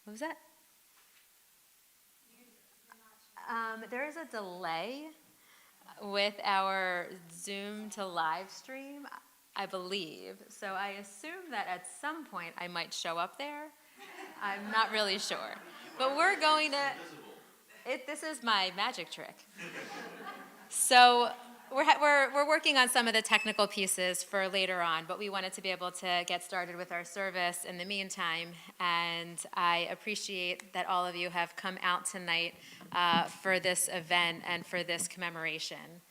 What was that? There is a delay with our Zoom to live stream, I believe. So I assume that at some point I might show up there. I'm not really sure. But we're going to, this is my magic trick. So we're working on some of the technical pieces for later on, but we wanted to be able to get started with our service in the meantime. And I appreciate that all of you have come out tonight for this event and for this commemoration.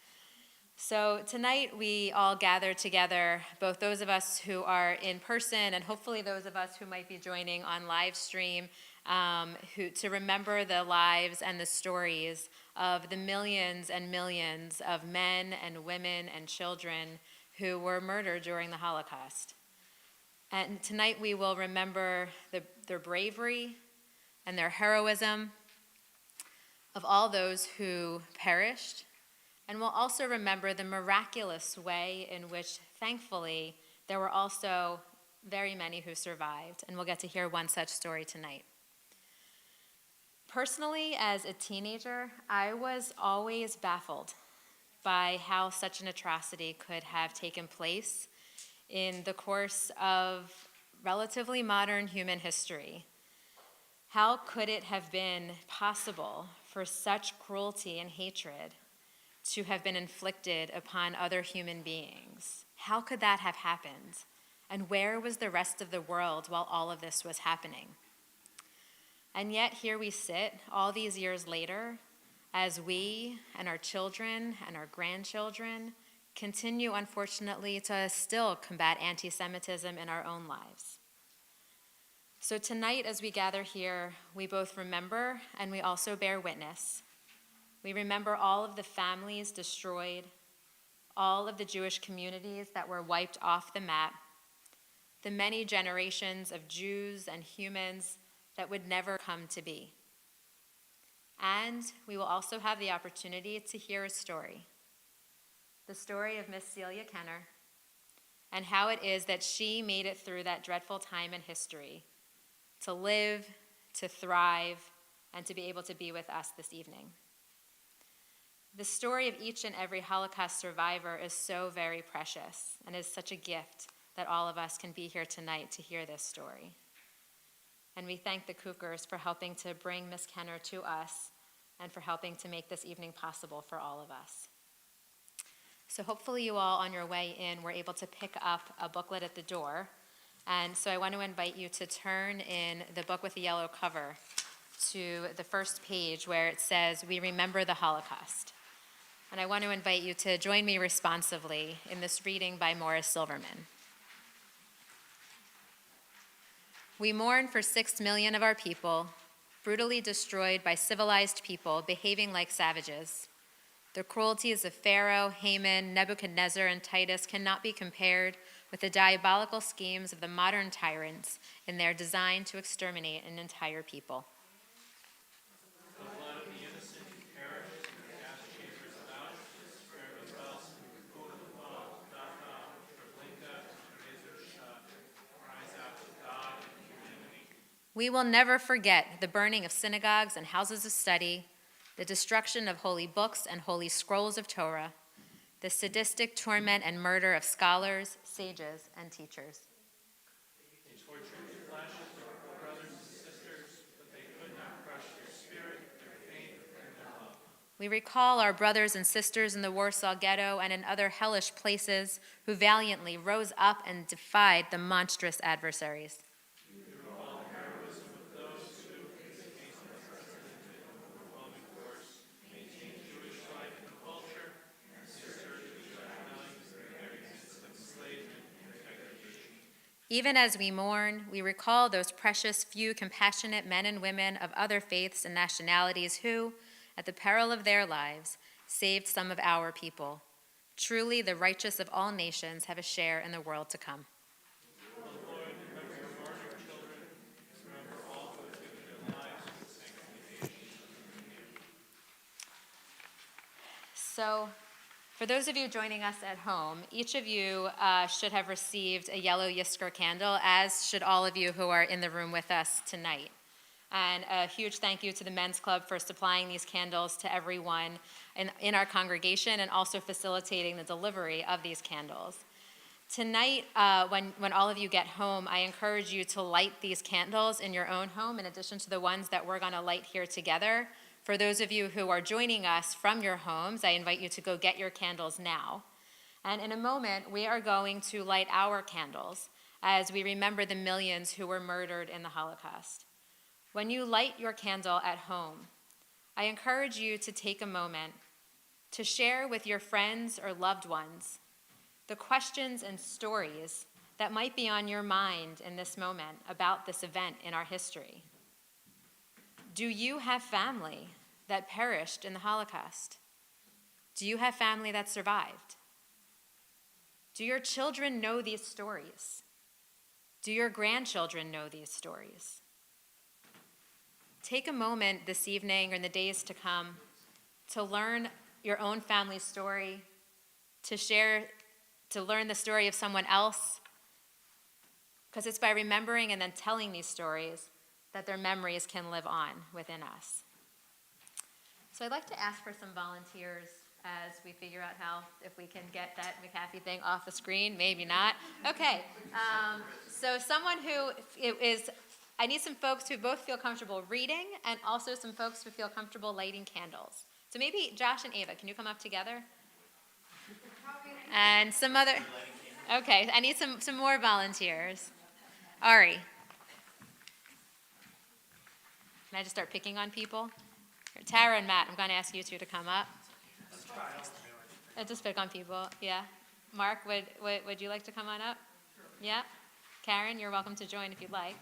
So tonight we all gather together, both those of us who are in person and hopefully those of us who might be joining on live stream, to remember the lives and the stories of the millions and millions of men and women and children who were murdered during the Holocaust. And tonight we will remember their bravery and their heroism of all those who perished. And we'll also remember the miraculous way in which, thankfully, there were also very many who survived. And we'll get to hear one such story tonight. Personally, as a teenager, I was always baffled by how such an atrocity could have taken place in the course of relatively modern human history. How could it have been possible for such cruelty and hatred to have been inflicted upon other human beings? How could that have happened? And where was the rest of the world while all of this was happening? And yet here we sit all these years later as we and our children and our grandchildren continue, unfortunately, to still combat anti-Semitism in our own lives. So tonight, as we gather here, we both remember and we also bear witness. We remember all of the families destroyed, all of the Jewish communities that were wiped off the map, the many generations of Jews and humans that would never come to be. And we will also have the opportunity to hear a story, the story of Miss Celia Kenner, and how it is that she made it through that dreadful time in history to live, to thrive, and to be able to be with us this evening. The story of each and every Holocaust survivor is so very precious and is such a gift that all of us can be here tonight to hear this story. And we thank the Cookers for helping to bring Miss Kenner to us and for helping to make this evening possible for all of us. So hopefully you all on your way in were able to pick up a booklet at the door. And so I want to invite you to turn in the book with the yellow cover to the first page where it says, "We Remember the Holocaust." And I want to invite you to join me responsively in this reading by Morris Silverman. We mourn for 6 million of our people, brutally destroyed by civilized people behaving like savages. The cruelties of Pharaoh, Haman, Nebuchadnezzar, and Titus cannot be compared with the diabolical schemes of the modern tyrants in their design to exterminate an entire people. The blood of the innocent who perished in the gas chambers of Auschwitz, where it else Buchenwald, Dachau, Treblinka, and Razorstadt cries out to God and humanity. We will never forget the burning of synagogues and houses of study, the destruction of holy books and holy scrolls of Torah, the sadistic torment and murder of scholars, sages, and teachers. They tortured the flesh of their brothers and sisters, but they could not crush their spirit, their faith, and their love. We recall our brothers and sisters in the Warsaw Ghetto and in other hellish places who valiantly rose up and defied the monstrous adversaries. We recall Even as we mourn, we recall those precious few compassionate men and women of other faiths and nationalities who, at the peril of their lives, saved some of our people. Truly, the righteous of all nations have a share in the world to come. So, for those of you joining us at home, each of you should have received a yellow Yisker candle, as should all of you who are in the room with us tonight. And a huge thank you to the Men's Club for supplying these candles to everyone in our congregation and also facilitating the delivery of these candles. Tonight, when all of you get home, I encourage you to light these candles in your own home in addition to the ones that we're going to light here together. For those of you who are joining us from your homes, I invite you to go get your candles now. And in a moment, we are going to light our candles as we remember the millions who were murdered in the Holocaust. When you light your candle at home, I encourage you to take a moment to share with your friends or loved ones the questions and stories that might be on your mind in this moment about this event in our history. Do you have family that perished in the Holocaust? Do you have family that survived? Do your children know these stories? Do your grandchildren know these stories? Take a moment this evening or in the days to come to learn your own family story, to learn the story of someone else, because it's by remembering and then telling these stories that their memories can live on within us. So I'd like to ask for some volunteers as we figure out if we can get that McAfee thing off the screen, maybe not. Okay, so someone who I need some folks who both feel comfortable reading and also some folks who feel comfortable lighting candles. So maybe Josh and Ava, can you come up together? And some other, okay, I need some more volunteers. Ari. Can I just start picking on people? Tara and Matt, I'm going to ask you two to come up. Just pick on people, yeah. Mark, would you like to come on up? Yeah? Karen, you're welcome to join if you'd like.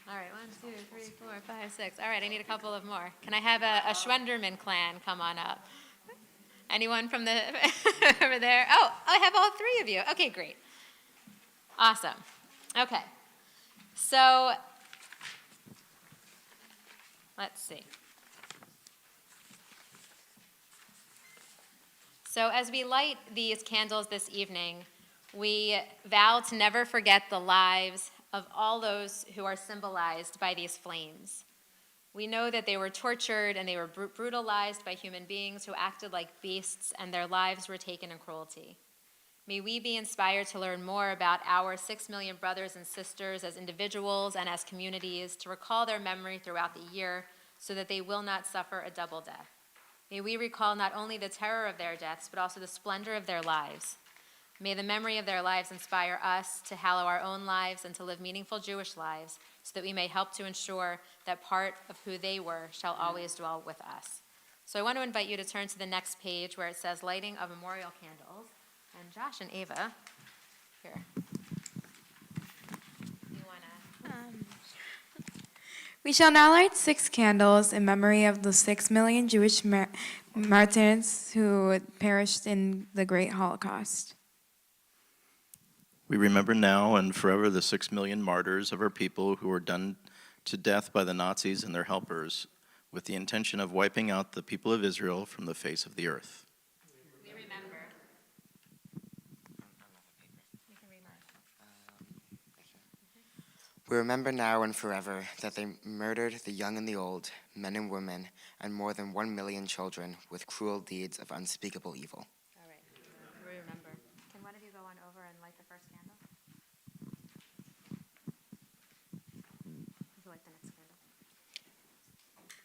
All right, 1, 2, 3, 4, 5, 6. All right, I need a couple of more. Can I have a Schwenderman clan come on up? Anyone from the over there? Oh, I have all three of you. Okay, great. Awesome. Okay. So, let's see. So as we light these candles this evening, we vow to never forget the lives of all those who are symbolized by these flames. We know that they were tortured and they were brutalized by human beings who acted like beasts, and their lives were taken in cruelty. May we be inspired to learn more about our 6 million brothers and sisters as individuals and as communities, to recall their memory throughout the year so that they will not suffer a double death. May we recall not only the terror of their deaths, but also the splendor of their lives. May the memory of their lives inspire us to hallow our own lives and to live meaningful Jewish lives, so that we may help to ensure that part of who they were shall always dwell with us. So I want to invite you to turn to the next page where it says lighting of memorial candles. And Josh and Ava, here. You want to? We shall now light 6 candles in memory of the 6 million Jewish martyrs who perished in the Great Holocaust. We remember now and forever the 6 million martyrs of our people who were done to death by the Nazis and their helpers with the intention of wiping out the people of Israel from the face of the earth. We remember. You can read We remember now and forever that they murdered the young and the old, men and women, and more than 1 million children with cruel deeds of unspeakable evil. All right. We remember. Can one of you go on over and light the first candle? Would you like the next candle?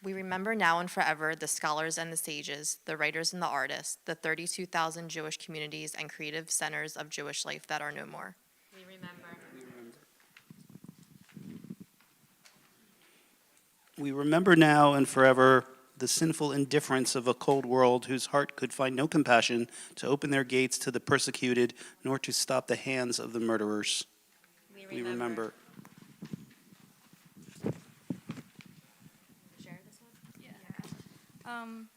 We remember now and forever the scholars and the sages, the writers and the artists, the 32,000 Jewish communities and creative centers of Jewish life that are no more. We remember. We remember now and forever the sinful indifference of a cold world whose heart could find no compassion to open their gates to the persecuted, nor to stop the hands of the murderers. We remember. Share this one?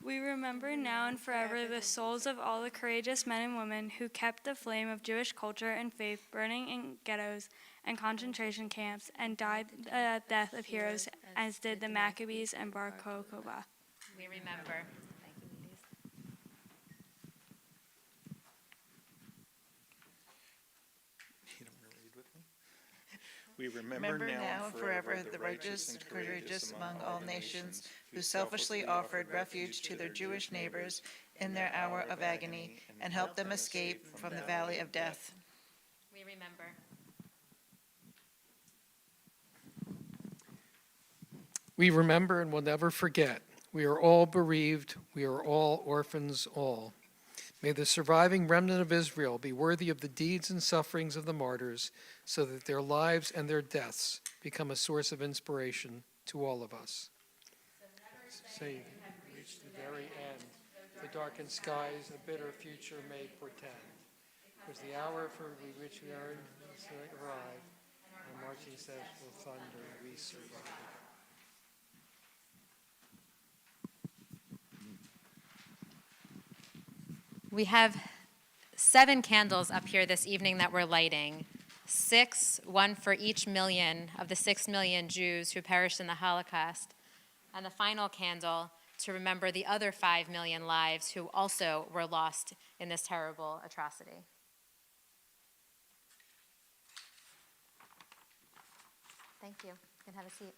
We remember now and forever the souls of all the courageous men and women who kept the flame of Jewish culture and faith burning in ghettos and concentration camps and died the death of heroes, as did the Maccabees and Bar Kokhba. We remember. Thank you, ladies. We remember now and forever the righteous and courageous among all nations who selflessly offered refuge to their Jewish neighbors in their hour of agony and helped them escape from the valley of death. We remember. We remember and will never forget. We are all bereaved. We are all orphans, all. May the surviving remnant of Israel be worthy of the deeds and sufferings of the martyrs, so that their lives and their deaths become a source of inspiration to all of us. Say, reach the very end. The darkened skies a bitter future may portend. Because the hour for which we are arrived, our marching steps will thunder, we survive. We have 7 candles up here this evening that we're lighting. 6, one for each million of the 6 million Jews who perished in the Holocaust. And the final candle to remember the other 5 million lives who also were lost in this terrible atrocity. Thank you. You can have a seat.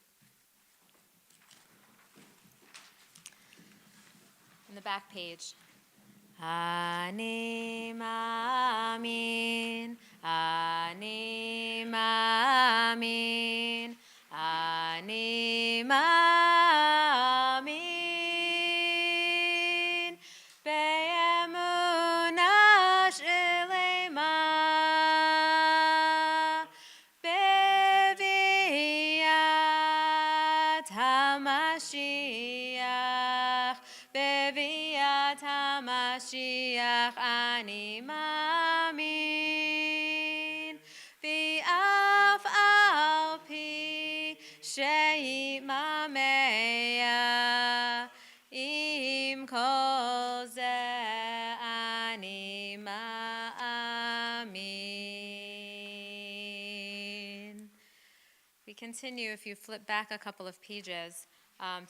In the back page. Ani ma'amin, ani ma'amin, ani ma'amin, be'emunah shlema, beviat HaMashiach, beviat HaMashiach ani ma'amin, v'af al pi she'imamea, im kol zeh ani ma'amin. We continue, if you flip back a couple of pages,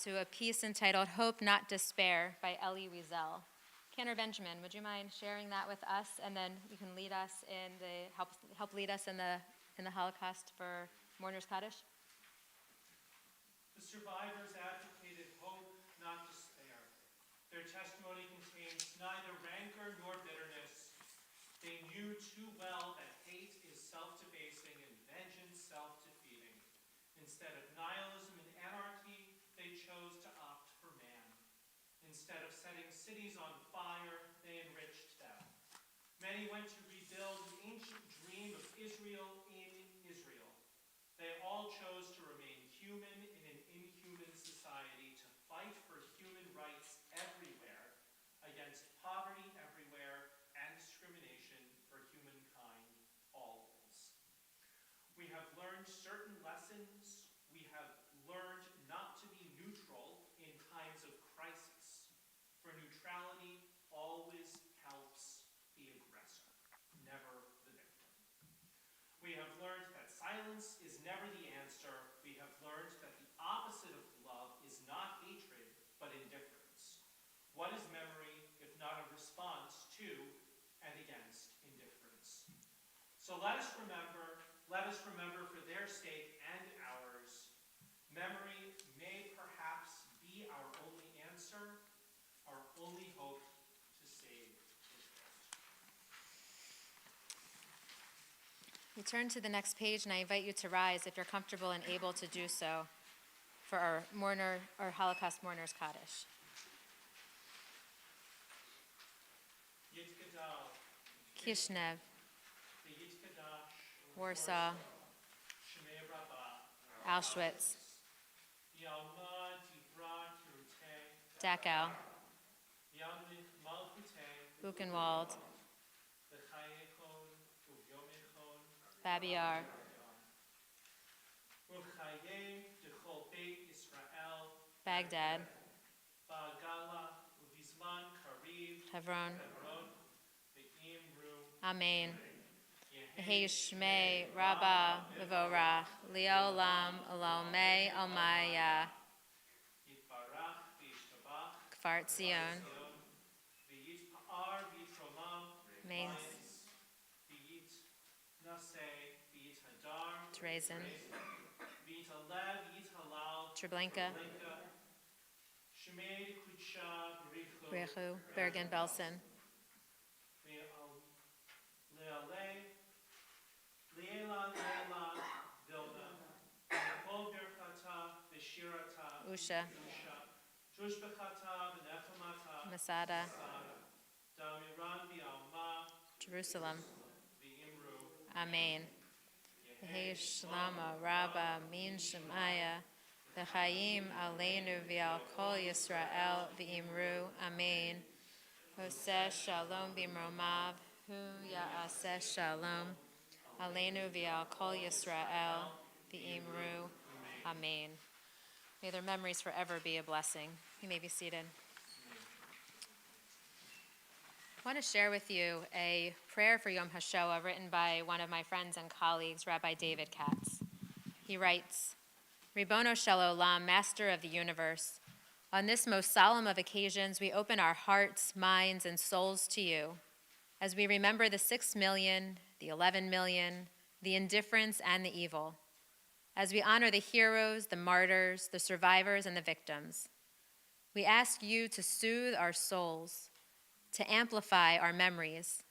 to a piece entitled Hope Not Despair by Elie Wiesel. Cantor Benjamin, would you mind sharing that with us, and then you can lead us in the help lead us in the Holocaust for Mourners Kaddish? The survivors advocated hope, not despair. Their testimony contains neither rancor nor bitterness. They knew too well that hate is self-debasing and vengeance self-defeating. Instead of nihilism and anarchy, they chose to opt for man. Instead of setting cities on fire, they enriched them. Many went to rebuild an ancient dream of Israel in Israel. They all chose to remain human in an inhuman society, to fight for human rights everywhere, against poverty everywhere, and discrimination for humankind always. We have learned certain lessons. We have learned not to be neutral in times of crisis, for neutrality always helps the aggressor, never the victim. We have learned that silence is never the answer. We have learned that the opposite of love is not hatred, but indifference. What is memory if not a response to and against indifference? So let us remember for their sake and ours. Memory may perhaps be our only answer, our only hope to save this world. We turn to the next page, and I invite you to rise if you're comfortable and able to do so for our Holocaust Mourners Kaddish. Yitkadal, Kishinev, Yitkadash, Warsaw, Shemei Rabbah, Auschwitz, Yalma Divra Kiruten Dachau, Yamlich Malchutei, Buchenwald, Bechayechon, Uvyomechon, Babiar, Uchaye, Dechol Beit Israel, Baghdad, Ba'agala, Uvizman Kariv, Hebron, Hebron, Ve'imru, Amen. Yehi, Yehi Shmei Rabba Vivorach Leolam Olomei Omaya Yitbarach, V'yishtabach, Kfar Tzion Zion, V'yitpa'ar, V'yitromam, Main Lions, V'yit Naseh, V'yit Hadar, Treason V'yit Alev, V'yit Halal, Treblinka Linka, Shemei Kutsha, B'richu, Rechu Bergen Belsen Le'ale, Le'ela, Le'ela, Vilna, V'chol Birchata, V'shirata, Usha Usha, Tushbechata, V'nechemata, Masada Sada, Damiran, V'alma, Jerusalem V'imru, Amen. Yehi Shlama Rabba Min Shemaya V'chaim Aleinu V'al Kol Yisrael V'imru Amen. Hoseh Shalom B'mromav Hu Ya'aseh Shalom Aleinu V'al Kol Yisrael V'imru Amen. May their memories forever be a blessing. You may be seated. I want to share with you a prayer for Yom Hashoah written by one of my friends and colleagues, Rabbi David Katz. He writes, Ribono Shel Olam, Master of the universe, on this most solemn of occasions, we open our hearts, minds, and souls to you as we remember the 6 million, the 11 million, the indifference, and the evil, as we honor the heroes, the martyrs, the survivors, and the victims. We ask you to soothe our souls, to amplify our memories,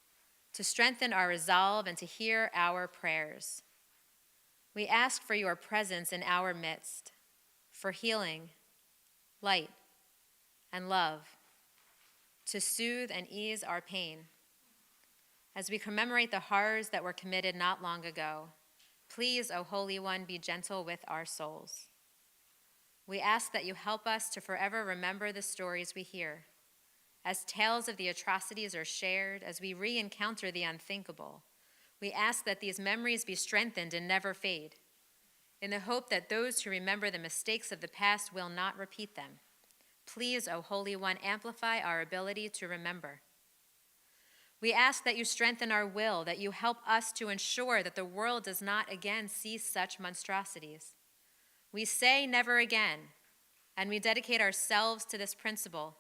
to strengthen our resolve, and to hear our prayers. We ask for your presence in our midst, for healing, light, and love, to soothe and ease our pain. As we commemorate the horrors that were committed not long ago, please, O Holy One, be gentle with our souls. We ask that you help us to forever remember the stories we hear, as tales of the atrocities are shared, as we re-encounter the unthinkable. We ask that these memories be strengthened and never fade, in the hope that those who remember the mistakes of the past will not repeat them. Please, O Holy One, amplify our ability to remember. We ask that you strengthen our will, that you help us to ensure that the world does not again see such monstrosities. We say never again, and we dedicate ourselves to this principle,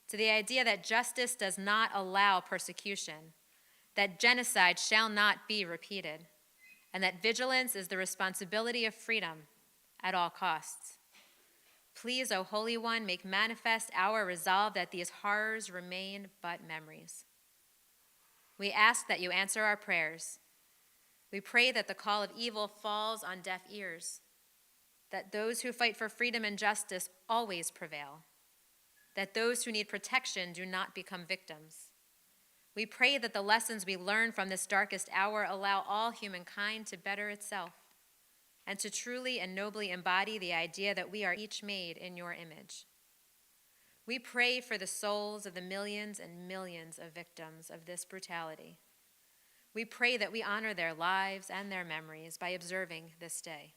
to the idea that justice does not allow persecution, that genocide shall not be repeated, and that vigilance is the responsibility of freedom at all costs. Please, O Holy One, make manifest our resolve that these horrors remain but memories. We ask that you answer our prayers. We pray that the call of evil falls on deaf ears, that those who fight for freedom and justice always prevail, that those who need protection do not become victims. We pray that the lessons we learn from this darkest hour allow all humankind to better itself and to truly and nobly embody the idea that we are each made in your image. We pray for the souls of the millions and millions of victims of this brutality. We pray that we honor their lives and their memories by observing this day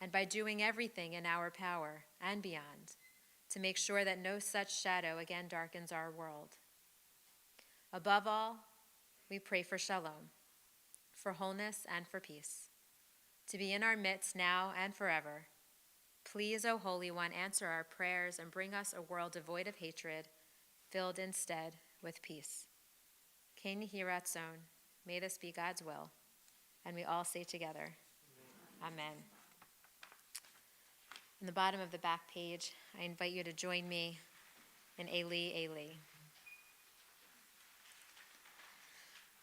and by doing everything in our power and beyond to make sure that no such shadow again darkens our world. Above all, we pray for shalom, for wholeness and for peace, to be in our midst now and forever. Please, O Holy One, answer our prayers and bring us a world devoid of hatred, filled instead with peace. Ken Yehi Ratzon, may this be God's will. And we all say together, Amen. In the bottom of the back page, I invite you to join me in Eli, Eli.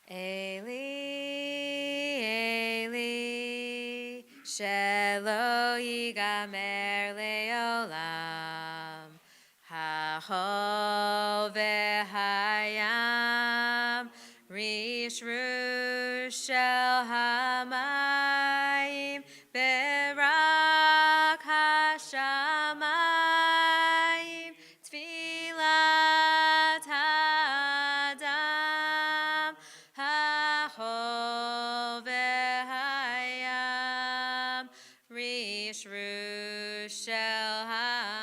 Eli, Eli, shelo yigamer leolam, ha'chol ve'hayam, rishru shel hamayim, berak hashamayim, tfi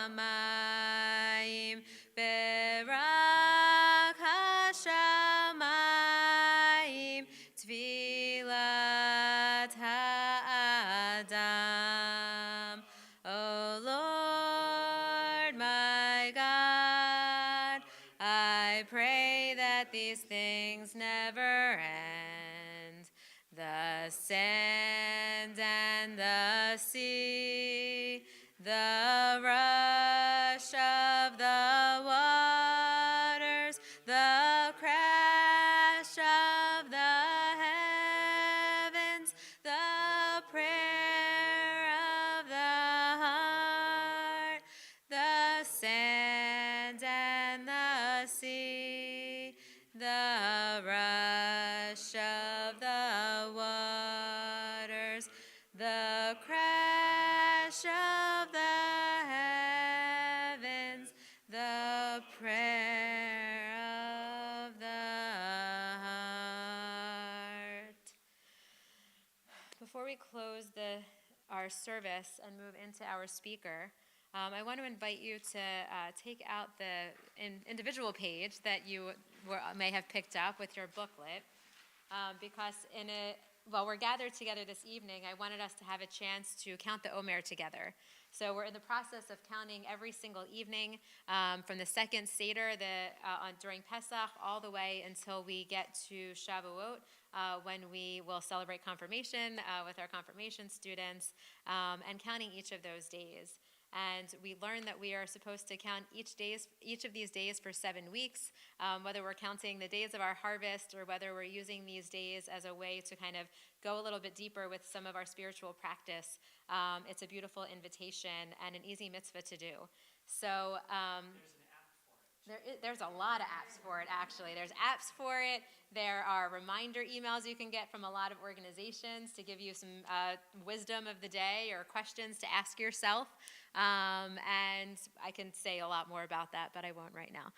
hamayim berak hashamayim tvilat ha'adam. O Lord my God, I pray that these things never end. The sand and the sea, the rush of the waters, the crash of the heavens, the prayer of the heart, the sand and the sea, the rush of the waters, the crash of the heavens, the prayer of the heart. Before we close our service and move into our speaker, I want to invite you to take out the individual page that you may have picked up with your booklet, because while we're gathered together this evening, I wanted us to have a chance to count the Omer together. So we're in the process of counting every single evening, from the second Seder during Pesach all the way until we get to Shavuot, when we will celebrate confirmation with our confirmation students, and counting each of those days. And we learned that we are supposed to count each of these days for 7 weeks, whether we're counting the days of our harvest or whether we're using these days as a way to kind of go a little bit deeper with some of our spiritual practice. It's a beautiful invitation and an easy mitzvah to do. So there's a lot of apps for it, actually. There's apps for it. There are reminder emails you can get from a lot of organizations to give you some wisdom of the day or questions to ask yourself. And I can say a lot more about that, but I won't right now.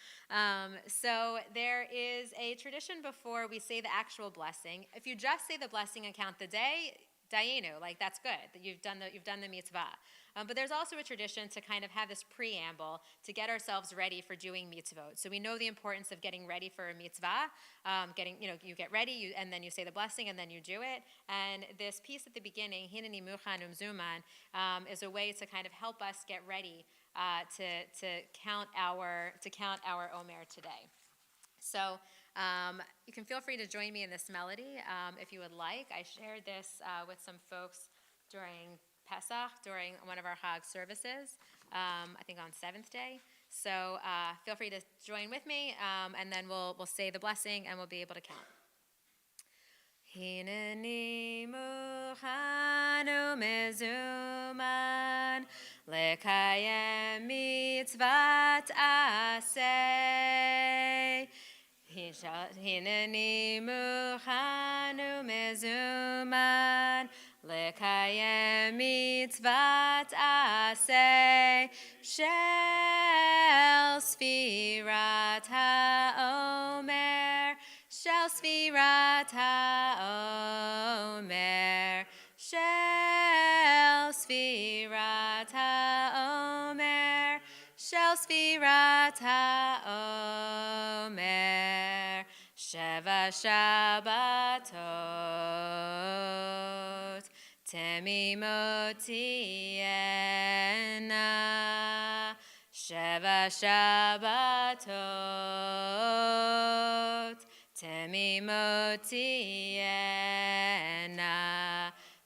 So there is a tradition before we say the actual blessing. If you just say the blessing and count the day, dayenu, like that's good, that you've done the mitzvah. But there's also a tradition to kind of have this preamble to get ourselves ready for doing mitzvot. So we know the importance of getting ready for a mitzvah. You get ready, and then you say the blessing, and then you do it. And this piece at the beginning, hineni muchan umzuman, is a way to kind of help us get ready to count our Omer today. So you can feel free to join me in this melody if you would like. I shared this with some folks during Pesach, during one of our Chag services, I think on 7th day. So feel free to join with me, and then we'll say the blessing, and we'll be able to count. Hineni muchanu mezuman lekayem mitzvat aseh. Hineni muchanu mezuman lekayem mitzvat aseh shel sfirat ha'omer, shel sfirat ha'omer, shel sfirat ha'omer, shel sfirat ha'omer, sheva Shabbatot temimot tiena, sheva Shabbatot temimot tiena,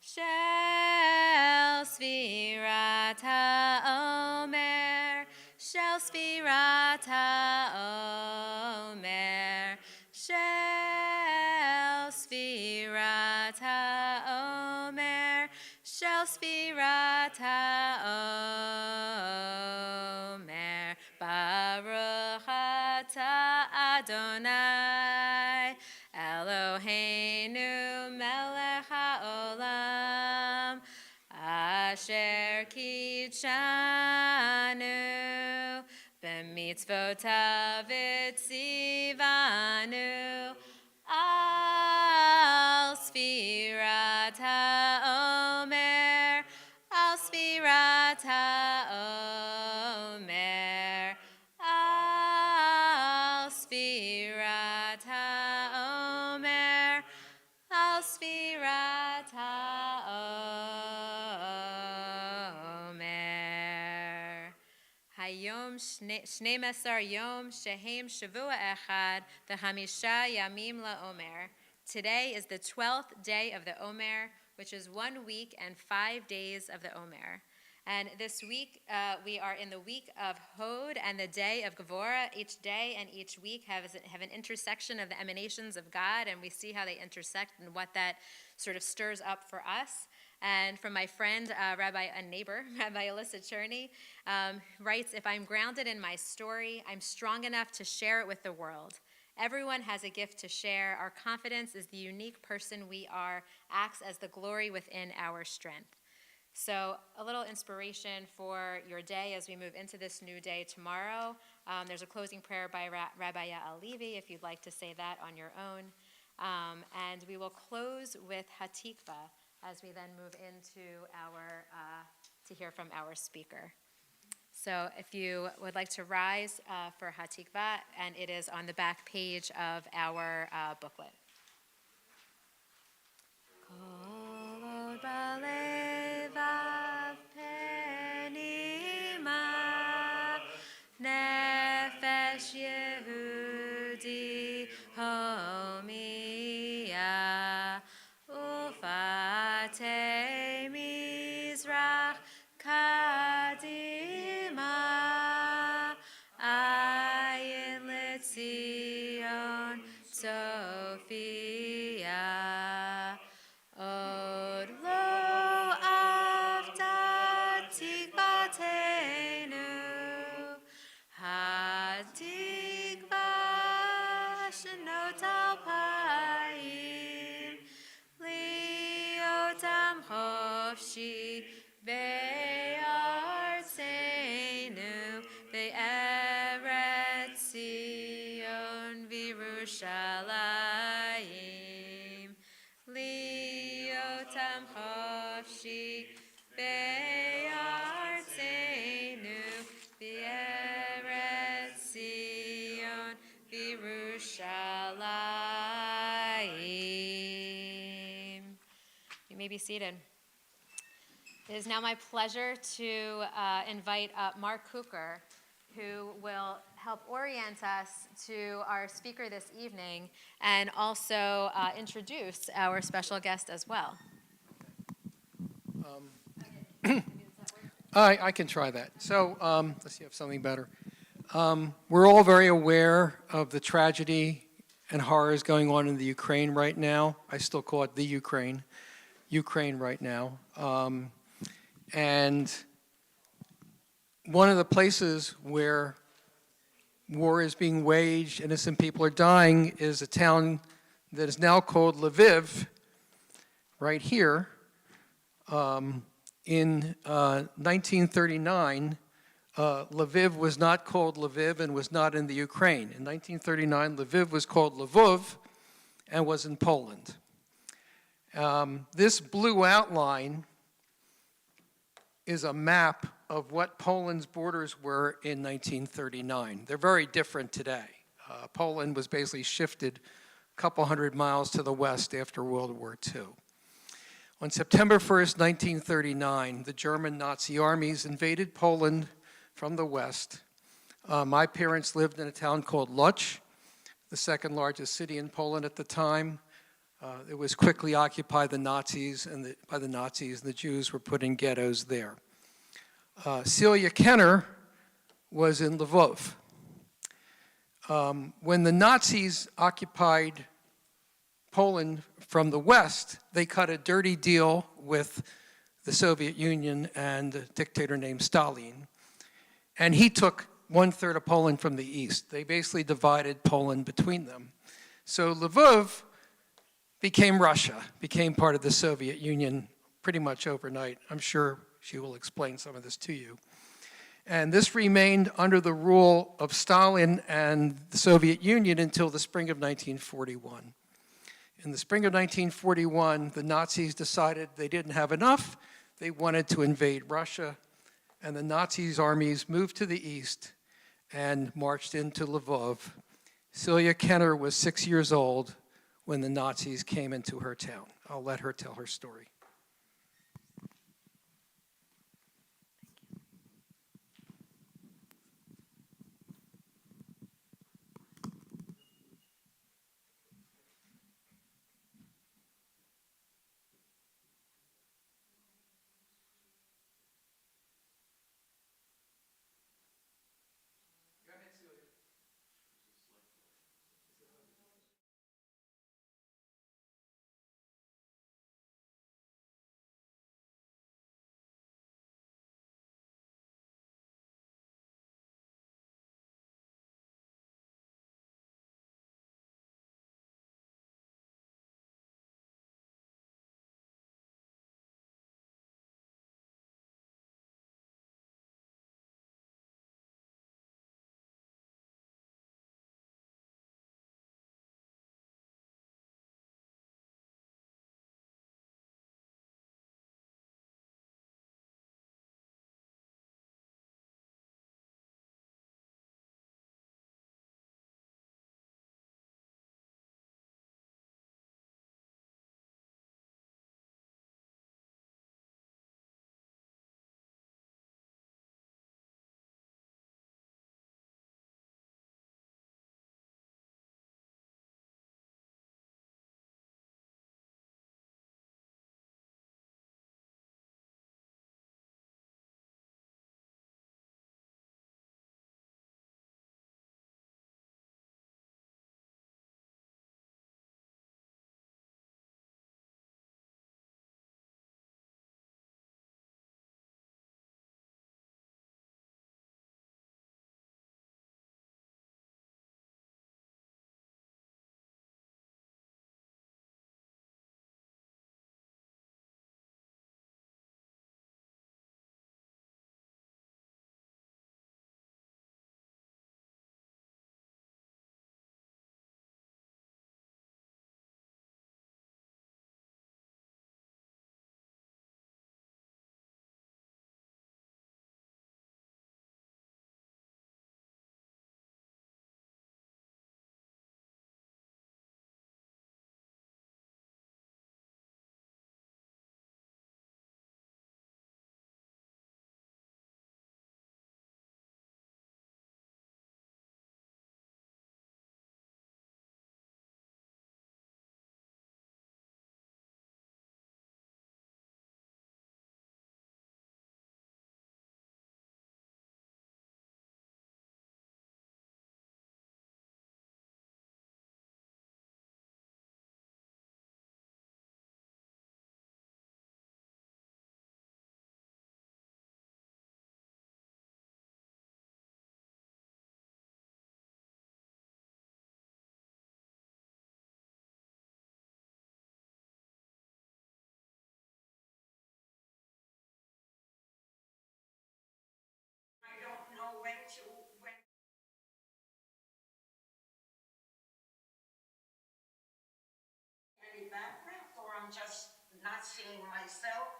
shel sfirat ha'omer, shel sfirat ha'omer, shel sfirat ha'omer, shel sfirat ha'omer. Baruch atah Adonai Eloheinu melech ha'olam asher kitshanu b'mitzvotav etzivanu al sfirat ha'omer, al sfirat ha'omer. Hayom 12 Yom Shehem Shavua Echad V'Hamisha Yamim LaOmer. Today is the 12th day of the Omer, which is 1 week and 5 days of the Omer. And this week, we are in the week of Hod and the day of Gevurah. Each day and each week have an intersection of the emanations of God, and we see how they intersect and what that sort of stirs up for us. And from my friend, a neighbor, Rabbi Alyssa Cherney, writes, if I'm grounded in my story, I'm strong enough to share it with the world. Everyone has a gift to share. Our confidence is the unique person we are, acts as the glory within our strength. So a little inspiration for your day as we move into this new day tomorrow. There's a closing prayer by Rabbi Yael Levi, if you'd like to say that on your own. And we will close with Hatikva as we then move into to hear from our speaker. So if you would like to rise for Hatikva, and it is on the back page of our booklet. Nefesh Yehudi Homiya Ufate Mizrach Kadima Ayin Letzion Sophia Od Lo Avta Tikvatenu Hatikva Shenot Alpayim Liotam Chofshi Be'artzenu Be'eretz Zion V'Yerushalayim Liotam Chofshi Be'artzenu Be'eretz Zion V'Yerushalayim. You may be seated. It is now my pleasure to invite up Mark Cooker, who will help orient us to our speaker this evening and also introduce our special guest as well. I can try that. So let's see if I have something better. We're all very aware of the tragedy and horrors going on in the Ukraine right now. I still call it the Ukraine right now. And one of the places where war is being waged, innocent people are dying, is a town that is now called Lviv, right here. In 1939, Lviv was not called Lviv and was not in the Ukraine. In 1939, Lviv was called Lvov and was in Poland. This blue outline is a map of what Poland's borders were in 1939. They're very different today. Poland was basically shifted a couple hundred miles to the west after World War II. On September 1st, 1939, the German Nazi armies invaded Poland from the west. My parents lived in a town called Łódź, the second largest city in Poland at the time. It was quickly occupied by the Nazis, and the Jews were put in ghettos there. Celia Kenner was in Lvov. When the Nazis occupied Poland from the west, they cut a dirty deal with the Soviet Union and a dictator named Stalin. And he took 1/3 of Poland from the east. They basically divided Poland between them. So Lvov became Russia, became part of the Soviet Union pretty much overnight. I'm sure she will explain some of this to you. And this remained under the rule of Stalin and the Soviet Union until the spring of 1941. In the spring of 1941, the Nazis decided they didn't have enough. They wanted to invade Russia, and the Nazis' armies moved to the east and marched into Lvov. Celia Kenner was 6 years old when the Nazis came into her town. I'll let her tell her story. seeing myself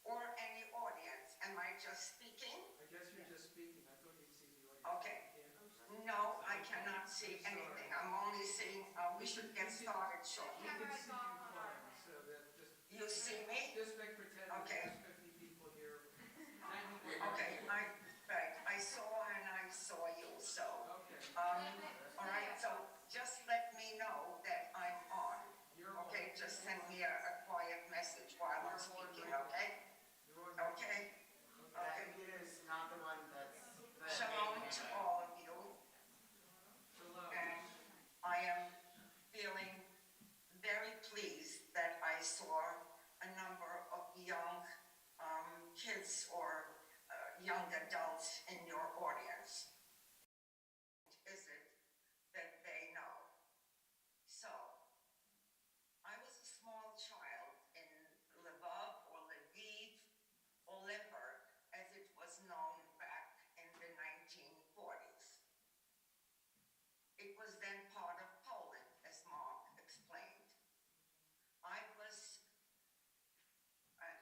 or any audience. Am I just speaking? I guess you're just speaking. I thought you'd see the audience. Okay. No, I cannot see anything. I'm only seeing, we should get started shortly. We can see you fine, so that just. You see me? Just make pretend that Okay. there's 50 people here. Okay, I saw and I saw you, so. Okay. All right, so just let me know that I'm on. You're on. Okay, just send me a quiet message while I'm speaking, okay? You're on. Okay? That Okay. computer is not the one that's the Shalom main to camera. all of you. Hello. And I am feeling very pleased that I saw a number of young kids or young adults in your audience. Is it that they know? So, I was a small child in Lvov or Lviv or Limburg, as it was known back in the 1940s. It was then part of Poland, as Mark explained.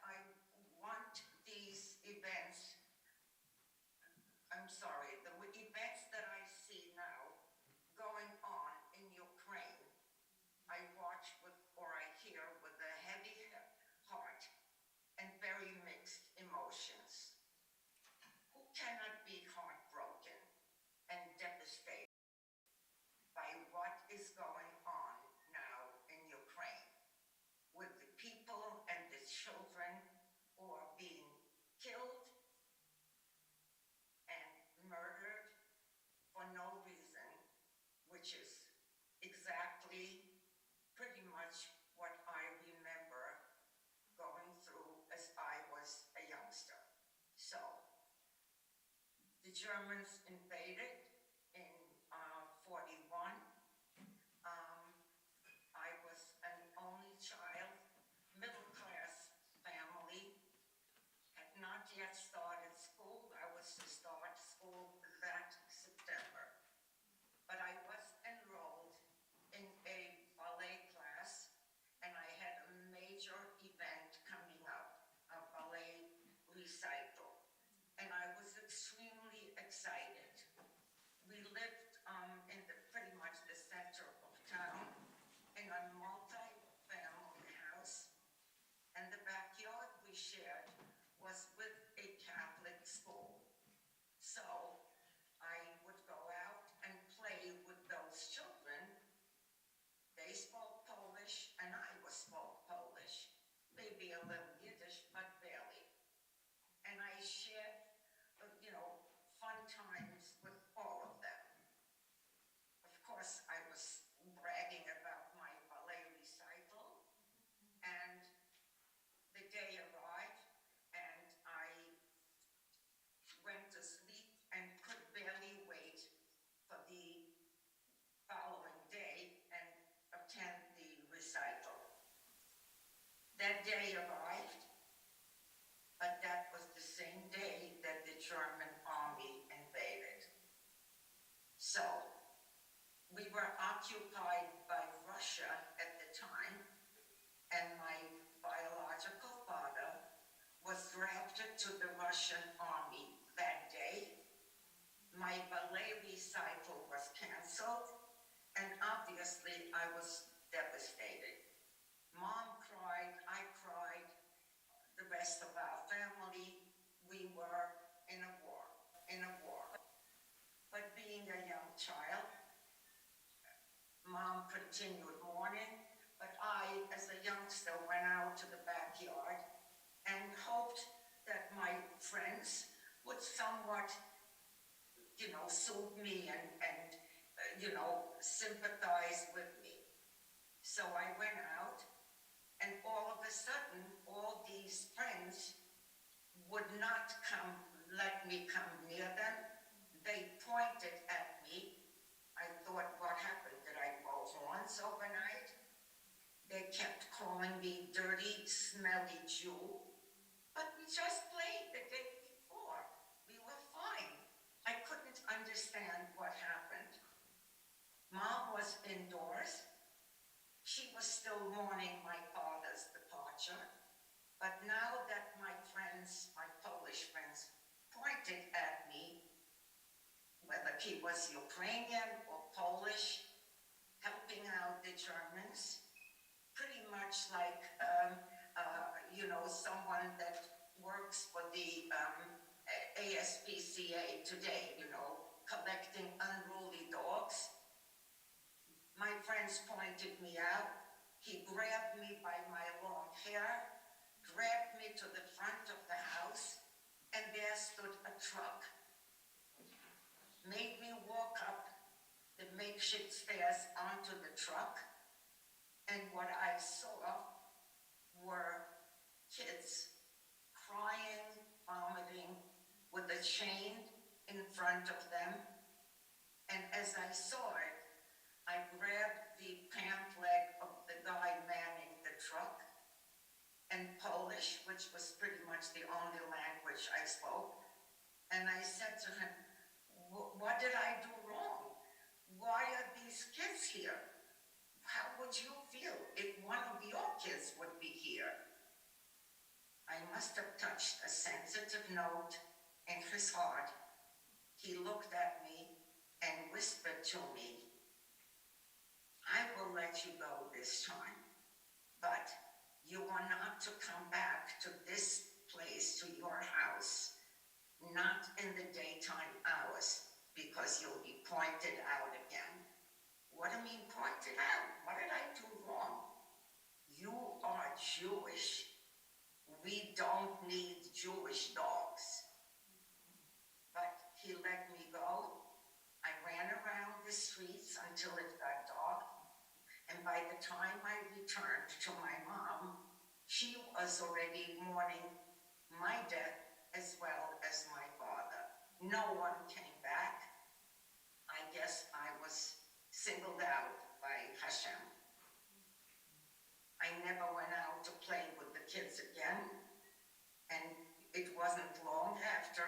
I want these events, I'm sorry, the events that I see now going on in Ukraine, I watch with, or I hear with a heavy heart and very mixed emotions. Who cannot be heartbroken and devastated by what is going on now in Ukraine with the people and the children who are being killed and murdered for no reason, which is exactly pretty much what I remember going through as I was a youngster. So, the Germans invaded in 41. I was an only child, middle class family, had not yet started school. I was to start school that September. But I was enrolled in a ballet class, and I had a major event coming up, a ballet recital. And I was extremely excited. We lived in pretty much the center of town in a multi-family house, and the backyard we shared was with a Catholic school. So I would go out and play with those children. They spoke Polish, and I spoke Polish, maybe a little Yiddish, but barely. And I shared, fun times with all of them. Of course, I was bragging about my ballet recital, and the day arrived, and I went to sleep and could barely wait for the following day and attend the recital. That day arrived, but that was the same day that the German army invaded. So, we were occupied by Russia at the time, and my biological father was drafted to the Russian army that day. My ballet recital was canceled, and obviously I was devastated. Mom cried, I cried, the rest of our family, we were in a war. But being a young child, Mom continued mourning, but I, as a youngster, went out to the backyard and hoped that my friends would somewhat, soothe me and sympathize with me. So I went out, and all of a sudden, all these friends would not let me come near them. They pointed at me. I thought, what happened? Did I blow horns overnight? They kept calling me dirty, smelly Jew. But we just played the day before. We were fine. I couldn't understand what happened. Mom was indoors. She was still mourning my father's departure. But now that my friends, my Polish friends, pointed at me, whether he was Ukrainian or Polish, helping out the Germans, pretty much like, someone that works for the ASPCA today, collecting unruly dogs. My friends pointed me out. He grabbed me by my long hair, dragged me to the front of the house, and there stood a truck. Made me walk up the makeshift stairs onto the truck, and what I saw were kids crying, vomiting, with a chain in front of them. And as I saw it, I grabbed the pant leg of the guy manning the truck, and Polish, which was pretty much the only language I spoke, and I said to him, "What did I do wrong? Why are these kids here? How would you feel if one of your kids would be here?" I must have touched a sensitive note in his heart. He looked at me and whispered to me, "I will let you go this time, but you are not to come back to this place, to your house, not in the daytime hours, because you'll be pointed out again." What do you mean pointed out? What did I do wrong? "You are Jewish. We don't need Jewish dogs." But he let me go. I ran around the streets until it got dark, and by the time I returned to my mom, she was already mourning my death as well as my father. No one came back. I guess I was singled out by Hashem. I never went out to play with the kids again, and it wasn't long after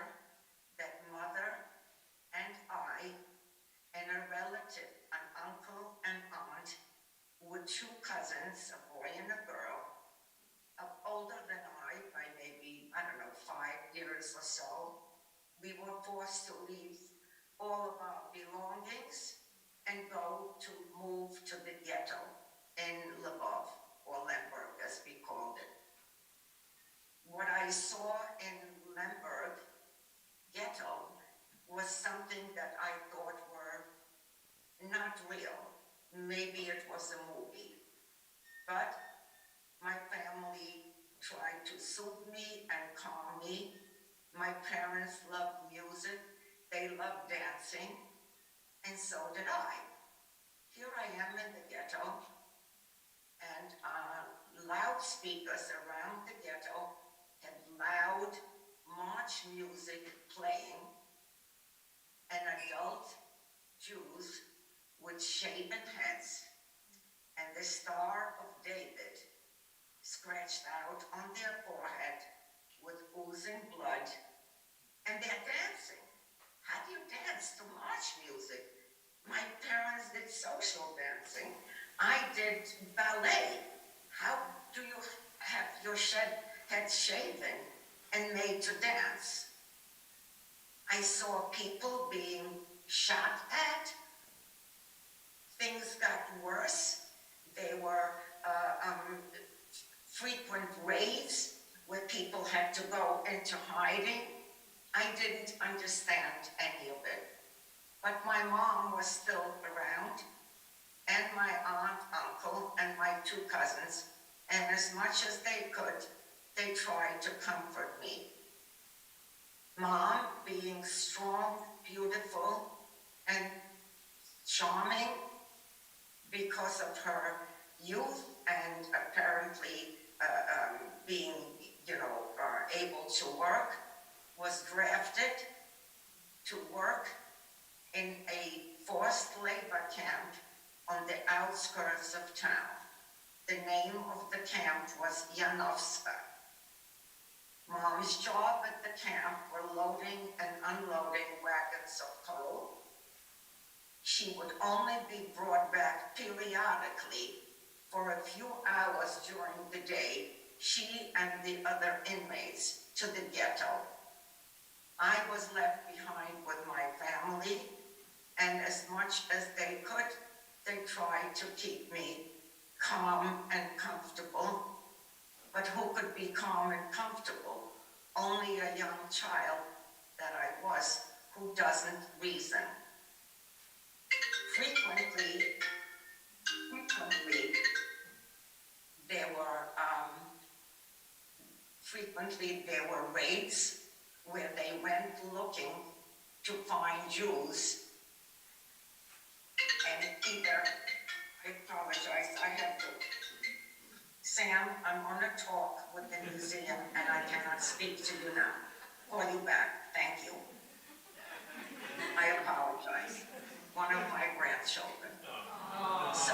that mother and I and a relative, an uncle and aunt, with two cousins, a boy and a girl, older than I by maybe, 5 years or so, we were forced to leave all of our belongings and go to move to the ghetto in Lvov, or Lemberg as we called it. What I saw in Lemberg ghetto was something that I thought were not real. Maybe it was a movie. But my family tried to soothe me and calm me. My parents loved music. They loved dancing. And so did I. Here I am in the ghetto, and loudspeakers around the ghetto had loud march music playing, and adult Jews with shaven heads and the Star of David scratched out on their forehead with oozing blood, and they're dancing. How do you dance to march music? My parents did social dancing. I did ballet. How do you have your head shaven and made to dance? I saw people being shot at. Things got worse. There were frequent raids where people had to go into hiding. I didn't understand any of it. But my mom was still around, and my aunt, uncle, and my two cousins, and as much as they could, they tried to comfort me. Mom, being strong, beautiful, and charming because of her youth and apparently being, able to work, was drafted to work in a forced labor camp on the outskirts of town. The name of the camp was Yanovska. Mom's job at the camp were loading and unloading wagons of coal. She would only be brought back periodically for a few hours during the day she and the other inmates to the ghetto. I was left behind with my family, and as much as they could, they tried to keep me calm and comfortable. But who could be calm and comfortable? Only a young child that I was, who doesn't reason. Frequently, there were raids where they went looking to find Jews, and either, I apologize, I have to, Sam, I'm on a talk with the museum and I cannot speak to you now. Call you back, thank you. I apologize. One of my grandchildren. So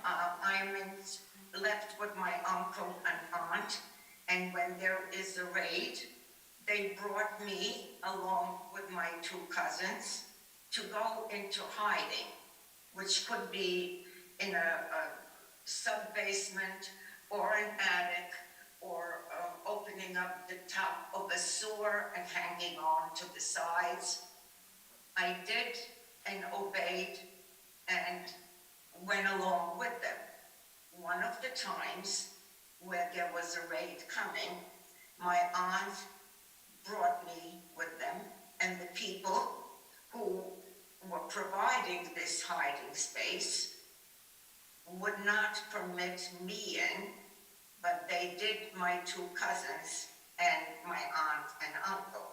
I'm left with my uncle and aunt, and when there is a raid, they brought me along with my two cousins to go into hiding, which could be in a sub-basement or an attic, or opening up the top of a sewer and hanging on to the sides. I did and obeyed and went along with them. One of the times where there was a raid coming, my aunt brought me with them, and the people who were providing this hiding space would not permit me in, but they did my two cousins and my aunt and uncle.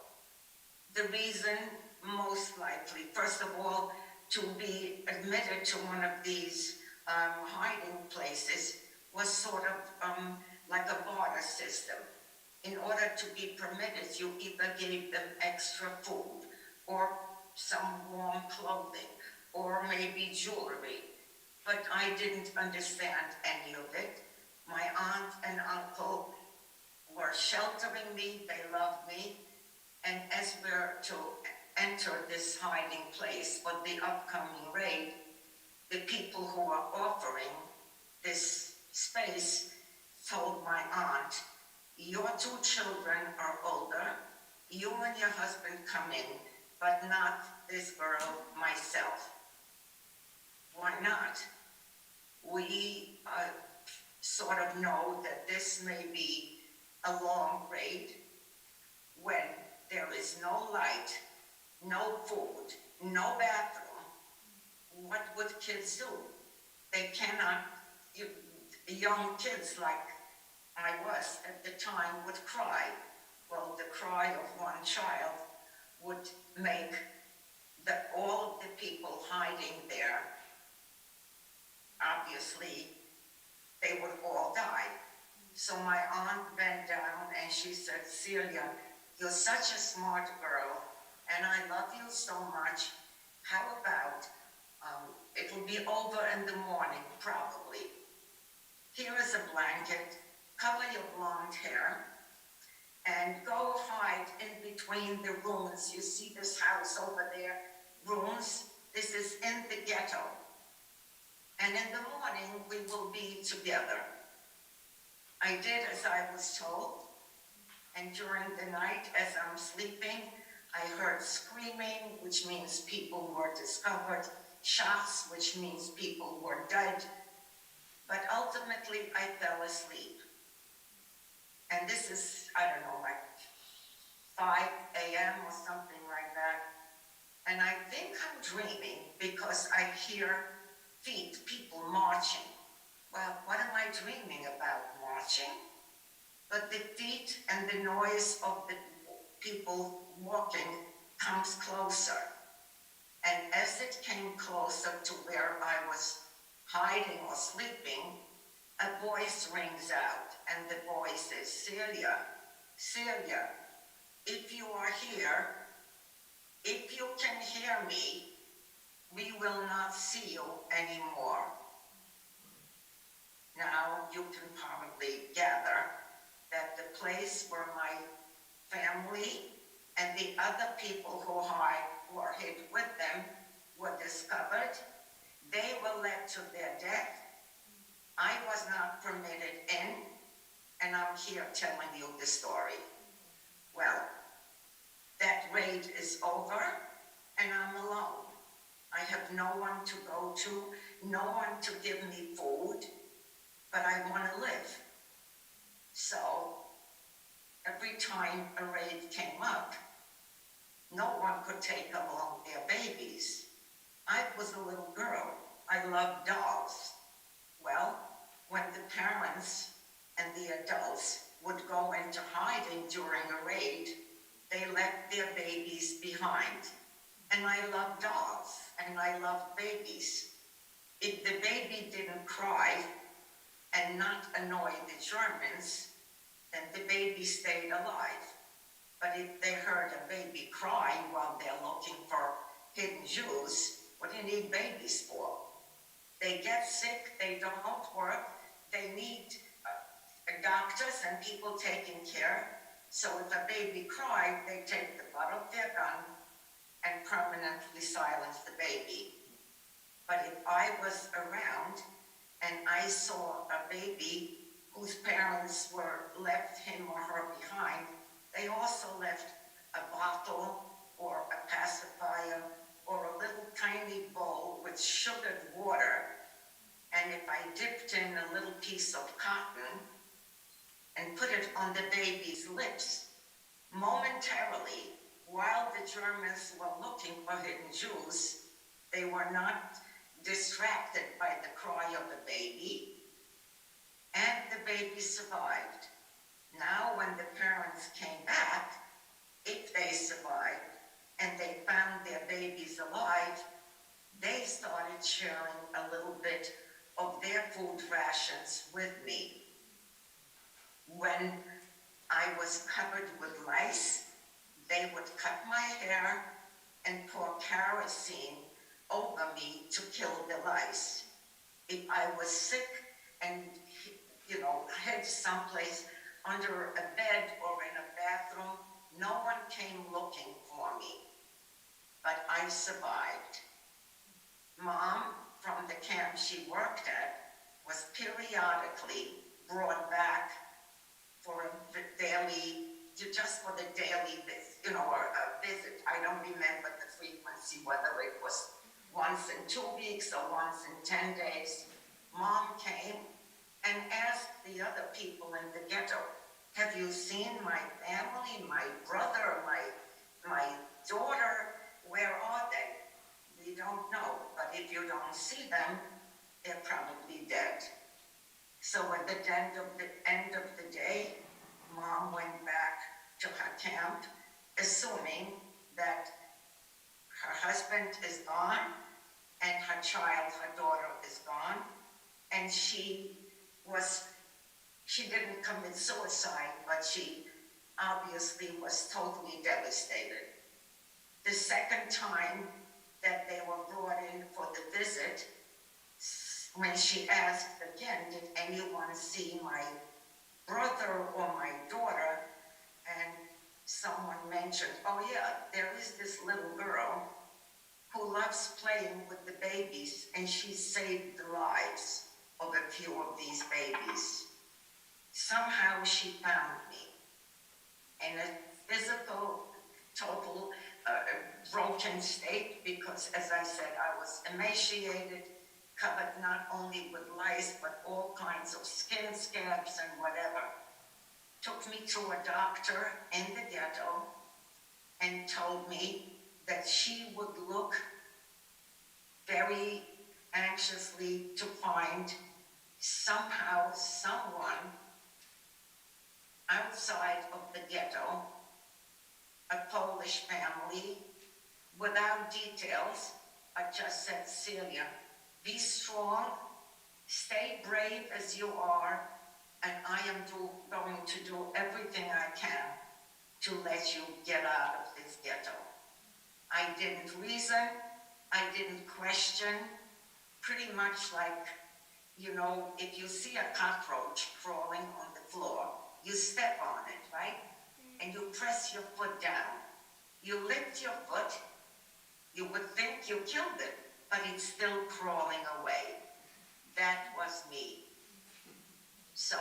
The reason, most likely, first of all, to be admitted to one of these hiding places was sort of like a barter system. In order to be permitted, you either gave them extra food or some warm clothing or maybe jewelry. But I didn't understand any of it. My aunt and uncle were sheltering me, they loved me, and as we're to enter this hiding place for the upcoming raid, the people who are offering this space told my aunt, your two children are older, you and your husband come in, but not this girl, myself. Why not? We sort of know that this may be a long raid when there is no light, no food, no bathroom. What would kids do? They cannot, young kids like I was at the time would cry. Well, the cry of one child would make all of the people hiding there, obviously, they would all die. So my aunt bent down and she said, Celia, you're such a smart girl and I love you so much. How about, it will be over in the morning, probably. Here is a blanket, cover your blonde hair, and go hide in between the ruins. You see this house over there, ruins? This is in the ghetto. And in the morning, we will be together. I did as I was told, and during the night, as I'm sleeping, I heard screaming, which means people were discovered, shots, which means people were dead, but ultimately I fell asleep. And this is, I don't know, like 5 a.m. or something like that, and I think I'm dreaming because I hear feet, people marching. Well, what am I dreaming about? Marching? But the feet and the noise of the people walking comes closer. And as it came closer to where I was hiding or sleeping, a voice rings out, and the voice says, Celia, Celia, if you are here, if you can hear me, we will not see you anymore. Now you can probably gather that the place where my family and the other people who are hid with them were discovered. They were led to their death. I was not permitted in, and and I'm here telling you the story. Well, that raid is over, and I'm alone. I have no one to go to, no one to give me food, but I want to live. So every time a raid came up, no one could take along their babies. I was a little girl. I loved dolls. Well, when the parents and the adults would go into hiding during a raid, they left their babies behind. And I loved dolls, and I loved babies. If the baby didn't cry and not annoy the Germans, then the baby stayed alive. But if they heard a baby crying while they're looking for hidden Jews, what do you need babies for? They get sick, they don't work, they need doctors and people taking care. So if a baby cried, they take the butt of their gun and permanently silence the baby. But if I was around and I saw a baby whose parents left him or her behind, they also left a bottle or a pacifier or a little tiny bowl with sugared water. And if I dipped in a little piece of cotton and put it on the baby's lips, momentarily, while the Germans were looking for hidden Jews, they were not distracted by the cry of the baby, and the baby survived. Now, when the parents came back, if they survived and they found their babies alive, they started sharing a little bit of their food rations with me. When I was covered with lice, they would cut my hair and pour kerosene over me to kill the lice. If I was sick and, hid someplace under a bed or in a bathroom, no one came looking for me, but I survived. Mom, from the camp she worked at, was periodically brought back for a daily, just for the daily visit, or a visit. I don't remember the frequency, whether it was once in 2 weeks or once in 10 days. Mom came and asked the other people in the ghetto, have you seen my family, my brother, my daughter? Where are they? We don't know, but if you don't see them, they're probably dead. So at the end of the day, Mom went back to her camp, assuming that her husband is gone and her child, her daughter, is gone, and she didn't commit suicide, but she obviously was totally devastated. The second time that they were brought in for the visit, when she asked again, did anyone see my brother or my daughter? And someone mentioned, oh yeah, there is this little girl who loves playing with the babies, and she saved the lives of a few of these babies. Somehow she found me in a physical, total broken state, because as I said, I was emaciated, covered not only with lice, but all kinds of skin scabs and whatever. Took me to a doctor in the ghetto and told me that she would look very anxiously to find somehow someone outside of the ghetto, a Polish family, without details. I just said, Celia, be strong, stay brave as you are, and I am going to do everything I can to let you get out of this ghetto. I didn't reason, I didn't question, pretty much like, if you see a cockroach crawling on the floor, you step on it, right? And you press your foot down. You lift your foot, you would think you killed it, but it's still crawling away. That was me. So,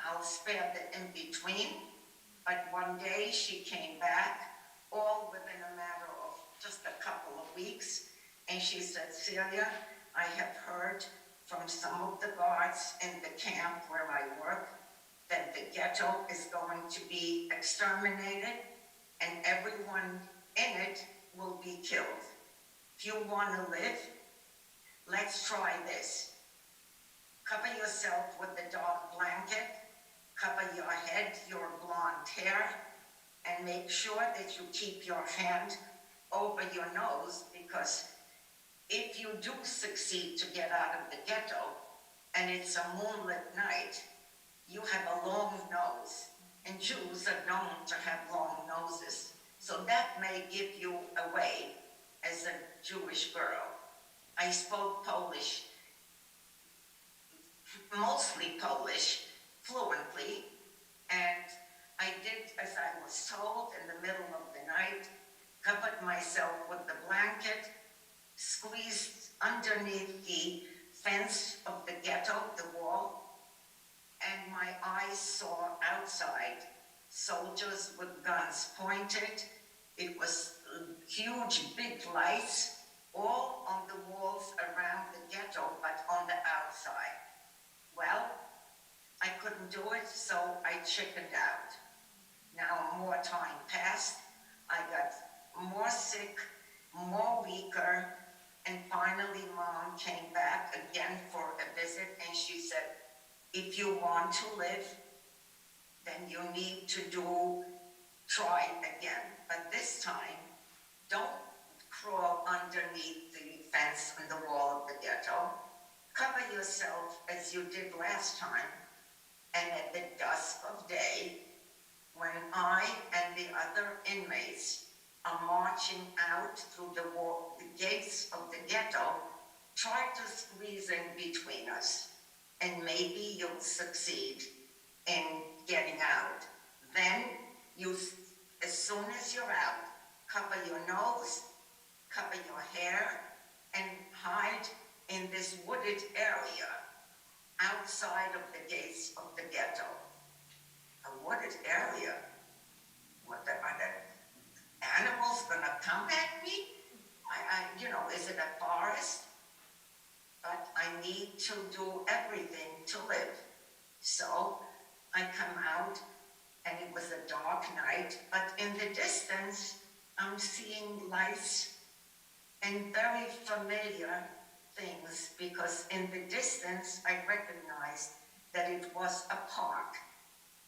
I'll spare the in-between, but one day she came back, all within a matter of just a couple of weeks, and she said, Celia, I have heard from some of the guards in the camp where I work that the ghetto is going to be exterminated and everyone in it will be killed. If you want to live, let's try this. Cover yourself with the dark blanket, cover your head, your blonde hair, and make sure that you keep your hand over your nose, because if you do succeed to get out of the ghetto and it's a moonlit night, you have a long nose, and Jews are known to have long noses. So that may give you away as a Jewish girl. I spoke Polish, mostly Polish, fluently, and I did as I was told in the middle of the night, covered myself with the blanket, squeezed underneath the fence of the ghetto, the wall, and my eyes saw outside soldiers with guns pointed. It was huge, big lights, all on the walls around the ghetto, but on the outside. Well, I couldn't do it, so I chickened out. Now more time passed, I got more sick, more weaker, and finally Mom came back again for a visit, and she said, if you want to live, then you need to try again. But this time, don't crawl underneath the fence on the wall of the ghetto. Cover yourself as you did last time, and at the dusk of day, when I and the other inmates are marching out through the gates of the ghetto, try to squeeze in between us, and maybe you'll succeed in getting out. Then, as soon as you're out, cover your nose, cover your hair, and hide in this wooded area outside of the gates of the ghetto. A wooded area? Are the animals gonna come at me? Is it a forest? But I need to do everything to live. So I come out, and it was a dark night, but in the distance, I'm seeing lights and very familiar things, because in the distance, I recognized that it was a park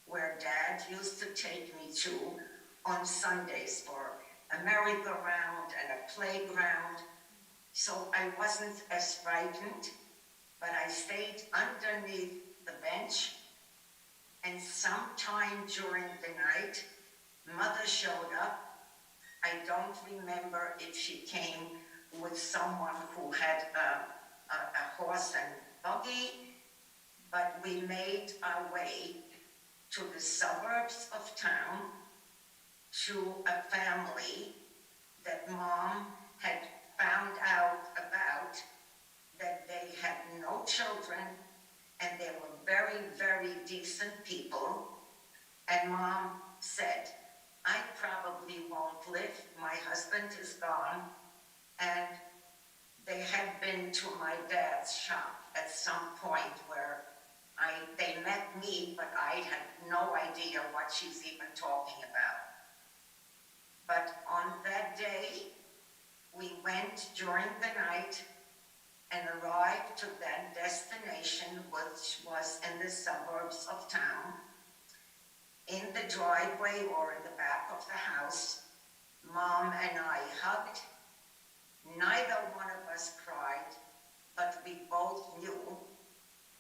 where Dad used to take me to on Sundays for a merry-go-round and a playground. So I wasn't as frightened, but I stayed underneath the bench, and sometime during the night, Mother showed up. I don't remember if she came with someone who had a horse and buggy, but we made our way to the suburbs of town to a family that Mom had found out about, that they had no children, and they were very, very decent people. And Mom said, I probably won't live. My husband is gone. And they had been to my dad's shop at some point where they met me, but I had no idea what she's even talking about. But on that day, we went during the night and arrived to that destination, which was in the suburbs of town. In the driveway or in the back of the house, Mom and I hugged. Neither one of us cried, but we both knew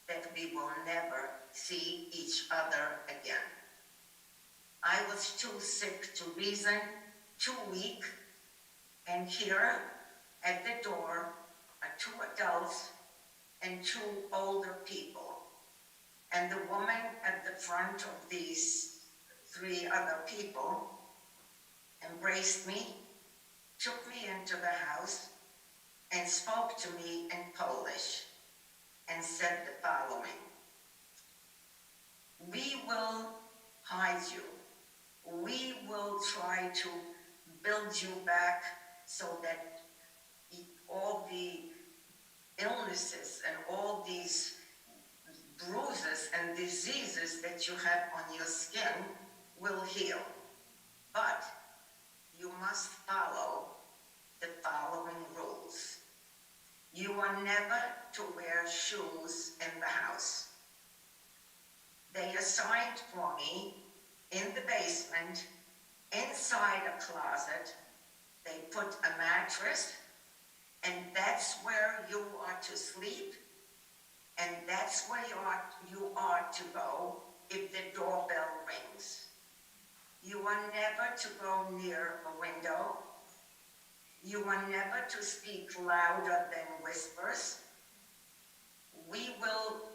that we will never see each other again. I was too sick to reason, too weak, and here at the door are 2 adults and 2 older people. And the woman at the front of these 3 other people embraced me, took me into the house, and spoke to me in Polish and said the following. We will hide you. We will try to build you back so that all the illnesses and all these bruises and diseases that you have on your skin will heal. But you must follow the following rules. You are never to wear shoes in the house. They assigned for me in the basement, inside a closet, they put a mattress, and that's where you are to sleep, and that's where you are to go if the doorbell rings. You are never to go near a window. You are never to speak louder than whispers. We will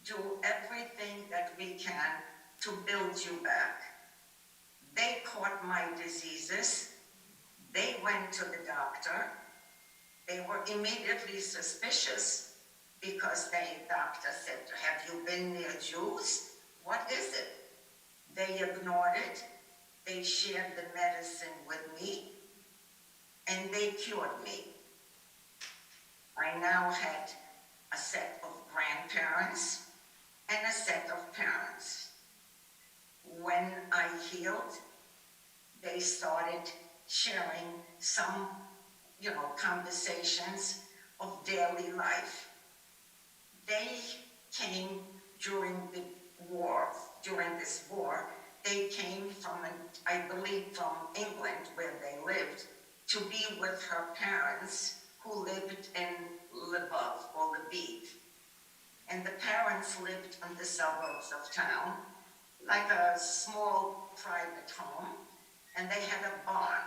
do everything that we can to build you back. They caught my diseases. They went to the doctor. They were immediately suspicious because the doctor said, have you been near Jews? What is it? They ignored it. They shared the medicine with me, and they cured me. I now had a set of grandparents and a set of parents. When I healed, they started sharing some, conversations of daily life. They came during this war, they came from, I believe from England where they lived, to be with her parents who lived in Lvov or Lviv. And the parents lived in the suburbs of town, like a small private home, and they had a barn.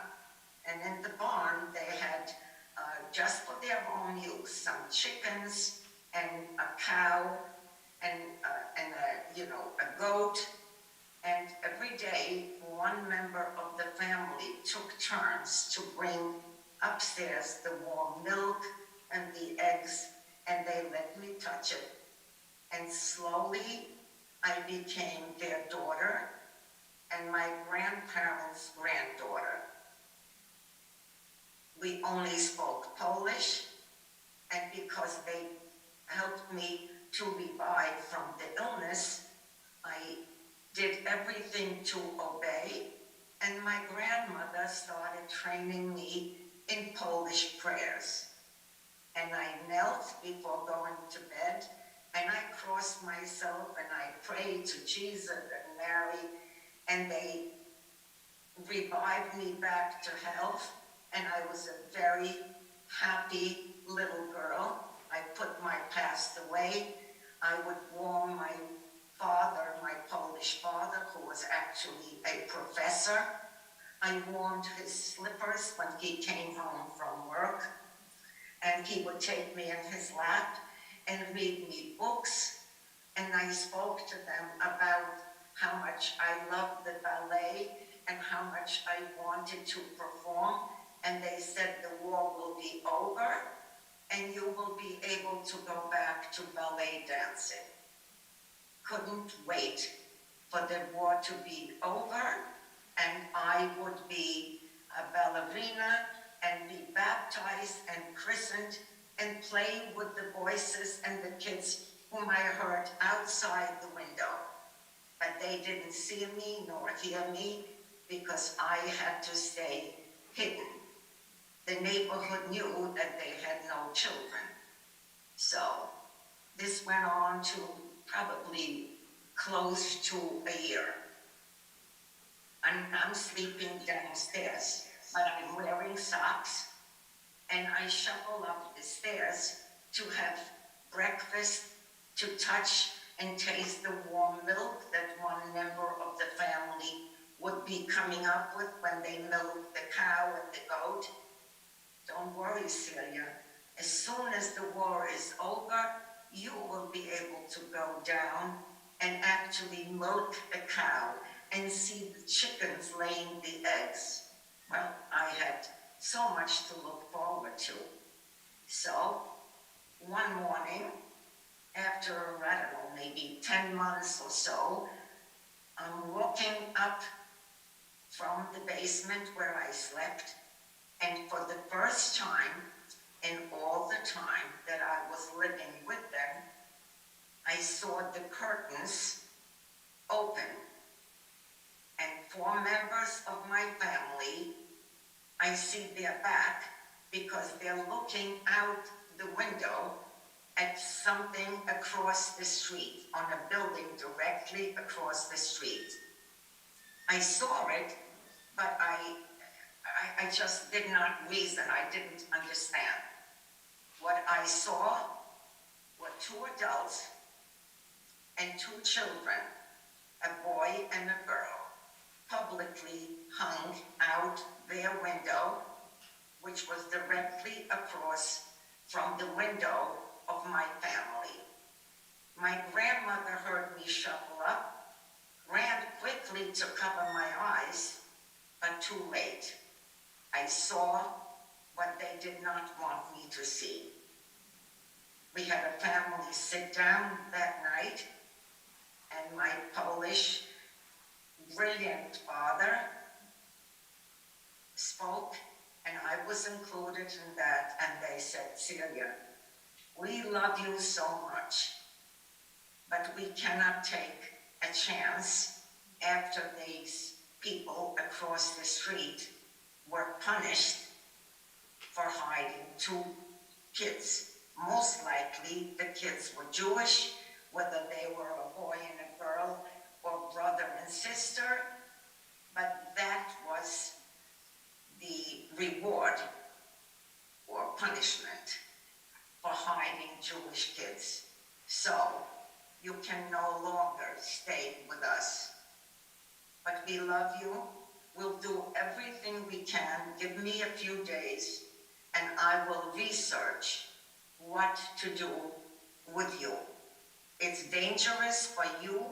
And in the barn, they had, just for their own use, some chickens and a cow and a goat. And every day, one member of the family took turns to bring upstairs the warm milk and the eggs, and they let me touch it. And slowly, I became their daughter and my grandparents' granddaughter. We only spoke Polish, and because they helped me to revive from the illness, I did everything to obey, and my grandmother started training me in Polish prayers. And I knelt before going to bed, and I crossed myself, and I prayed to Jesus and Mary, and they revived me back to health, and I was a very happy little girl. I put my past away. I would warm my father, my Polish father, who was actually a professor. I warmed his slippers when he came home from work, and he would take me in his lap and read me books, and I spoke to them about how much I loved the ballet and how much I wanted to perform, and they said the war will be over and you will be able to go back to ballet dancing. Couldn't wait for the war to be over, and I would be a ballerina and be baptized and christened and play with the voices and the kids whom I heard outside the window. But they didn't see me nor hear me because I had to stay hidden. The neighborhood knew that they had no children. So this went on to probably close to a year. I'm sleeping downstairs, but I'm wearing socks, and I shuffle up the stairs to have breakfast, to touch and taste the warm milk that one member of the family would be coming up with when they milked the cow and the goat. Don't worry, Celia. As soon as the war is over, you will be able to go down and actually milk the cow and see the chickens laying the eggs. Well, I had so much to look forward to. So, one morning, after, I don't know, maybe 10 months or so, I'm looking up from the basement where I slept, and for the first time in all the time that I was living with them, I saw the curtains open, and 4 members of my family, I see their back because they're looking out the window at something across the street, on a building directly across the street. I saw it, but I just did not reason. I didn't understand. What I saw were 2 adults and 2 children, a boy and a girl, publicly hung out their window, which was directly across from the window of my family. My grandmother heard me shuffle up, ran quickly to cover my eyes, but too late. I saw what they did not want me to see. We had a family sit down that night, and my Polish, brilliant father spoke, and I was included in that, and they said, Celia, we love you so much, but we cannot take a chance after these people across the street were punished for hiding 2 kids. Most likely the kids were Jewish, whether they were a boy and a girl or brother and sister, but that was the reward or punishment for hiding Jewish kids. So you can no longer stay with us. But we love you. We'll do everything we can. Give me a few days and I will research what to do with you. It's dangerous for you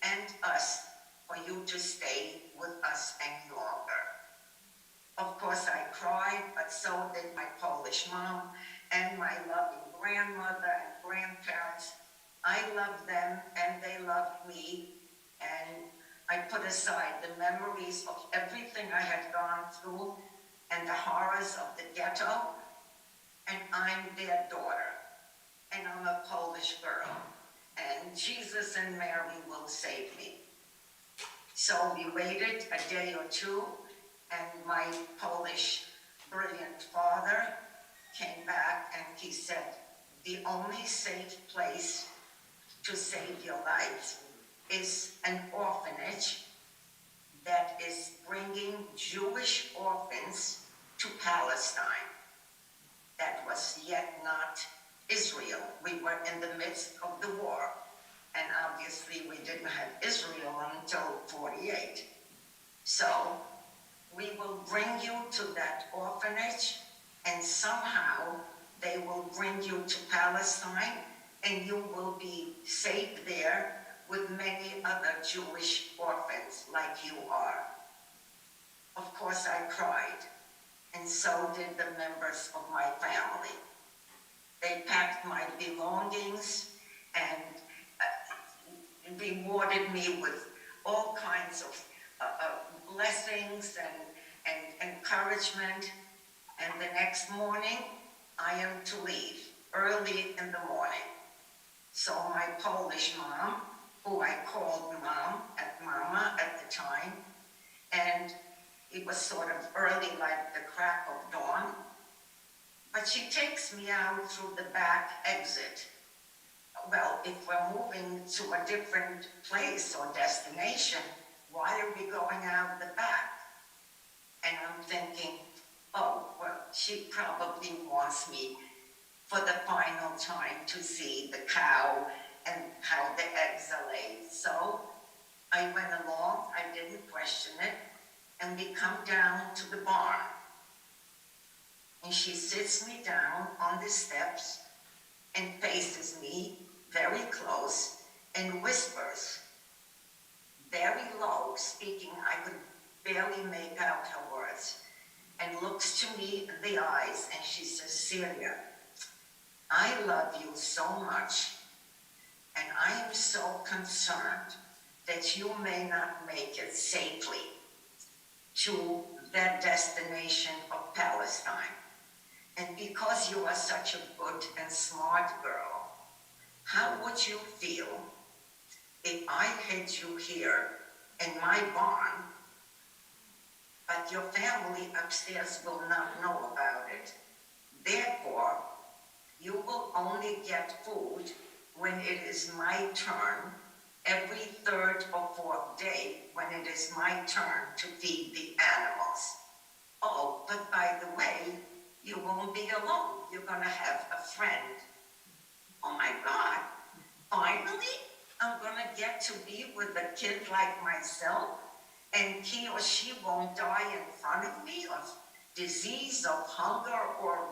and us for you to stay with us any longer. Of course, I cried, but so did my Polish mom and my loving grandmother and grandparents. I loved them and they loved me, and I put aside the memories of everything I had gone through and the horrors of the ghetto, and I'm their daughter, and I'm a Polish girl, and Jesus and Mary will save me. So we waited a day or 2, and my Polish brilliant father came back and he said, the only safe place to save your life is an orphanage that is bringing Jewish orphans to Palestine. That was yet not Israel. We were in the midst of the war, and obviously we didn't have Israel until 48. So we will bring you to that orphanage, and somehow they will bring you to Palestine, and you will be safe there with many other Jewish orphans like you are. Of course, I cried, and so did the members of my family. They packed my belongings and rewarded me with all kinds of blessings and encouragement. And the next morning, I am to leave early in the morning. So my Polish mom, who I called Mama at the time, and it was sort of early, like the crack of dawn, but she takes me out through the back exit. Well, if we're moving to a different place or destination, why are we going out the back? And I'm thinking, oh, well, she probably wants me for the final time to see the cow and how the eggs are laid. So I went along, I didn't question it, and we come down to the barn. And she sits me down on the steps and faces me very close and whispers, very low, speaking, I could barely make out her words, and looks to me in the eyes, and she says, Celia, I love you so much, and I am so concerned that you may not make it safely to that destination of Palestine. And because you are such a good and smart girl, how would you feel if I hid you here in my barn, but your family upstairs will not know about it? Therefore, you will only get food when it is my turn every third or fourth day when it is my turn to feed the animals. Oh, but by the way, you won't be alone. You're gonna have a friend. Oh my God, finally, I'm gonna get to be with a kid like myself, and he or she won't die in front of me of disease, of hunger, or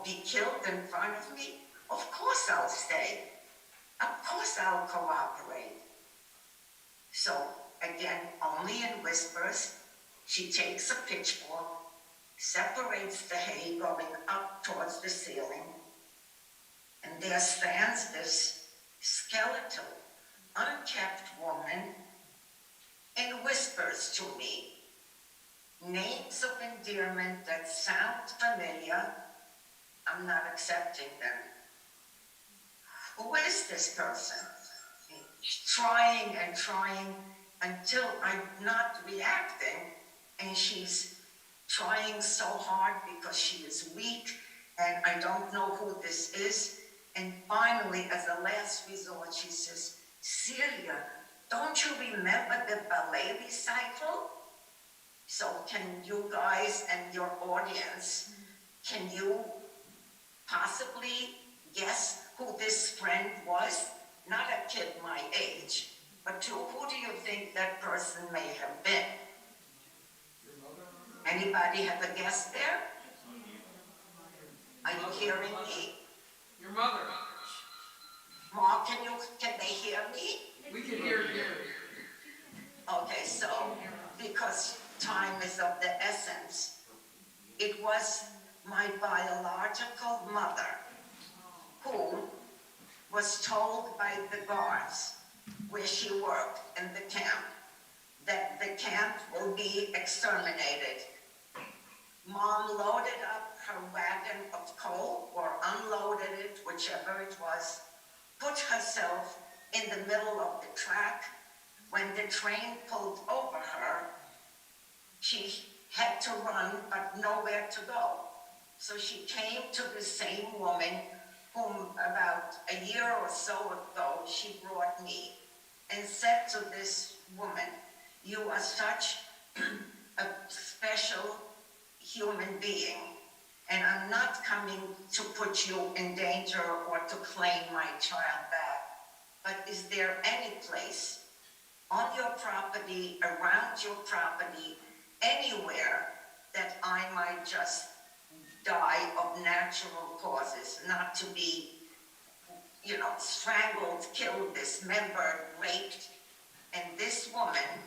be killed in front of me. Of course I'll stay. Of course I'll cooperate. So again, only in whispers, she takes a pitchfork, separates the hay going up towards the ceiling, and there stands this skeletal, unkept woman and whispers to me names of endearment that sound familiar. I'm not accepting them. Who is this person? Trying and trying until I'm not reacting, and she's trying so hard because she is weak and I don't know who this is. And finally, as a last resort, she says, Celia, don't you remember the ballet recital? So can you guys and your audience, can you possibly guess who this friend was? Not a kid my age, but who do you think that person may have been? Anybody have a guess there? Are you hearing me? Your mother. Mark, can they hear me? We can hear you. Okay, so because time is of the essence, it was my biological mother who was told by the guards where she worked in the camp that the camp will be exterminated. Mom loaded up her wagon of coal or unloaded it, whichever it was, put herself in the middle of the track. When the train pulled over her, she had to run but nowhere to go. So she came to the same woman whom about a year or so ago she brought me and said to this woman, you are such a special human being, and I'm not coming to put you in danger or to claim my child back, but is there any place on your property, around your property, anywhere that I might just die of natural causes, not to be, strangled, killed, dismembered, raped? And this woman,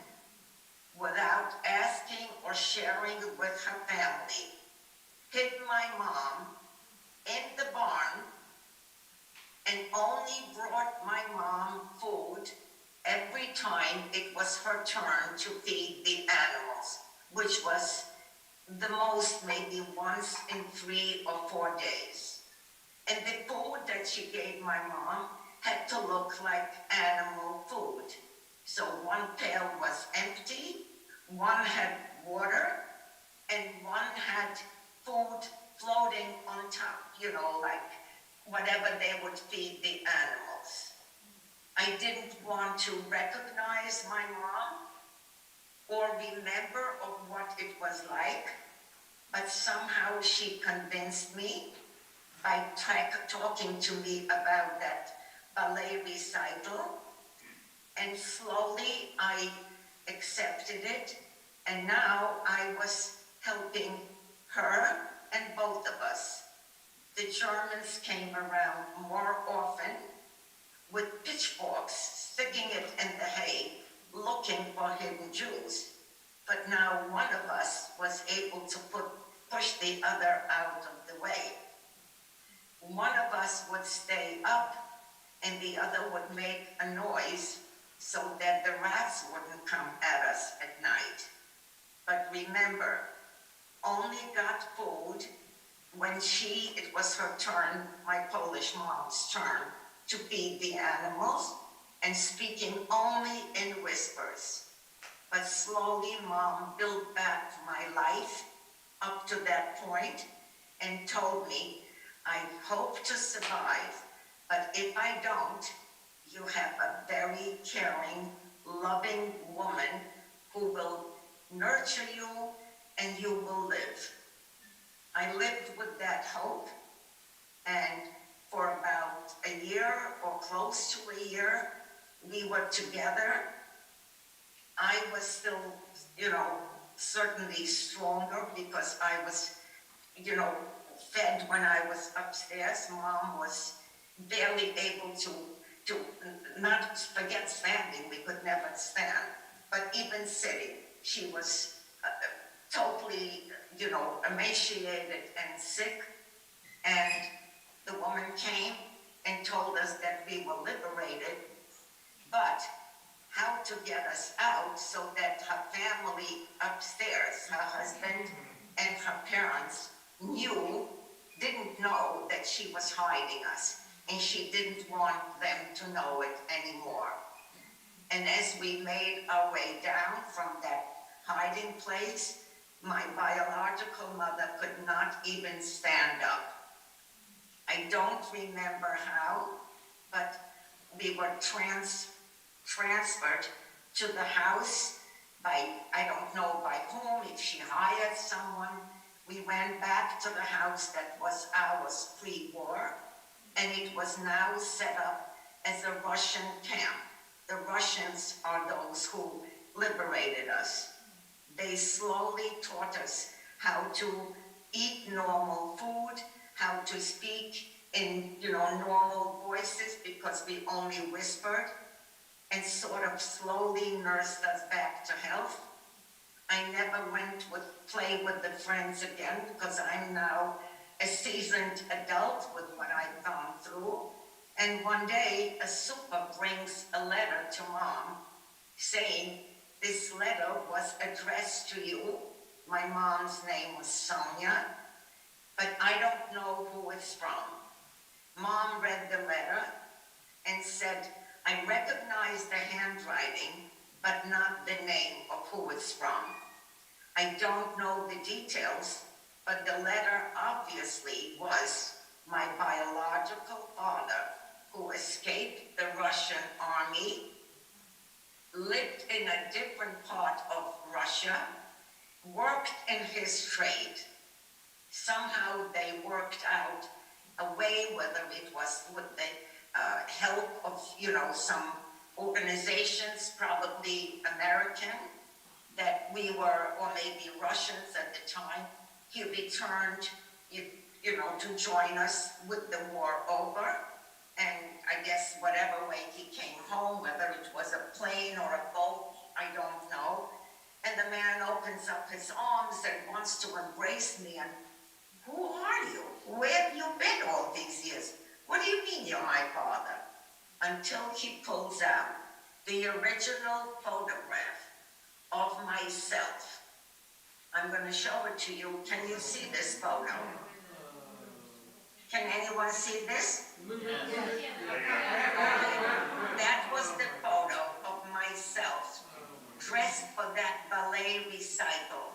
without asking or sharing with her family, hid my mom in the barn and only brought my mom food every time it was her turn to feed the animals, which was the most maybe once in 3 or 4 days. And the food that she gave my mom had to look like animal food. So one pail was empty, one had water, and one had food floating on top, like whatever they would feed the animals. I didn't want to recognize my mom or remember of what it was like, but somehow she convinced me by talking to me about that ballet recital, and slowly I accepted it, and now I was helping her and both of us. The Germans came around more often with pitchforks, sticking it in the hay, looking for hidden Jews. But now one of us was able to push the other out of the way. One of us would stay up and the other would make a noise so that the rats wouldn't come at us at night. But remember, only got food when it was her turn, my Polish mom's turn, to feed the animals, and speaking only in whispers. But slowly, Mom built back my life up to that point and told me, I hope to survive, but if I don't, you have a very caring, loving woman who will nurture you and you will live. I lived with that hope, and for about a year or close to a year, we were together. I was still, certainly stronger because I was, fed when I was upstairs. Mom was barely able to not forget standing. We could never stand, but even sitting, she was totally, emaciated and sick. And the woman came and told us that we were liberated, but how to get us out so that her family upstairs, her husband and her parents, didn't know that she was hiding us, and she didn't want them to know it anymore. And as we made our way down from that hiding place, my biological mother could not even stand up. I don't remember how, but we were transferred to the house by, I don't know by whom, if she hired someone. We went back to the house that was ours pre-war, and it was now set up as a Russian camp. The Russians are those who liberated us. They slowly taught us how to eat normal food, how to speak in, normal voices because we only whispered, and sort of slowly nursed us back to health. I never went to play with the friends again because I'm now a seasoned adult with what I've gone through. And one day, a super brings a letter to Mom saying, this letter was addressed to you. My mom's name was Sonia, but I don't know who it's from. Mom read the letter and said, I recognize the handwriting, but not the name of who it's from. I don't know the details, but the letter obviously was my biological father, who escaped the Russian army, lived in a different part of Russia, worked in his trade. Somehow they worked out a way, whether it was with the help of, some organizations, probably American, that we were, or maybe Russians at the time. He returned, to join us with the war over. And I guess whatever way he came home, whether it was a plane or a boat, I don't know. And the man opens up his arms and wants to embrace me. And who are you? Where have you been all these years? What do you mean you're my father? Until he pulls out the original photograph of myself. I'm going to show it to you. Can you see this photo? Can anyone see this? That was the photo of myself dressed for that ballet recital.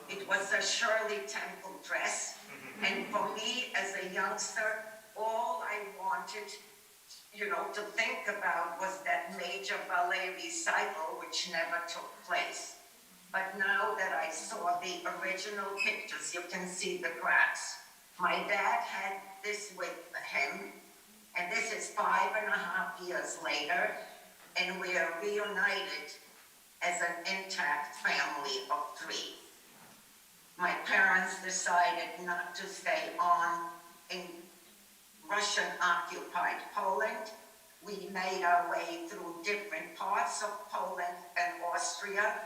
It was a Shirley Temple dress. And for me as a youngster, all I wanted, to think about was that major ballet recital, which never took place. But now that I saw the original pictures, you can see the cracks. My dad had this with him, and this is 5.5 years later, and we are reunited as an intact family of 3. My parents decided not to stay on in Russian-occupied Poland. We made our way through different parts of Poland and Austria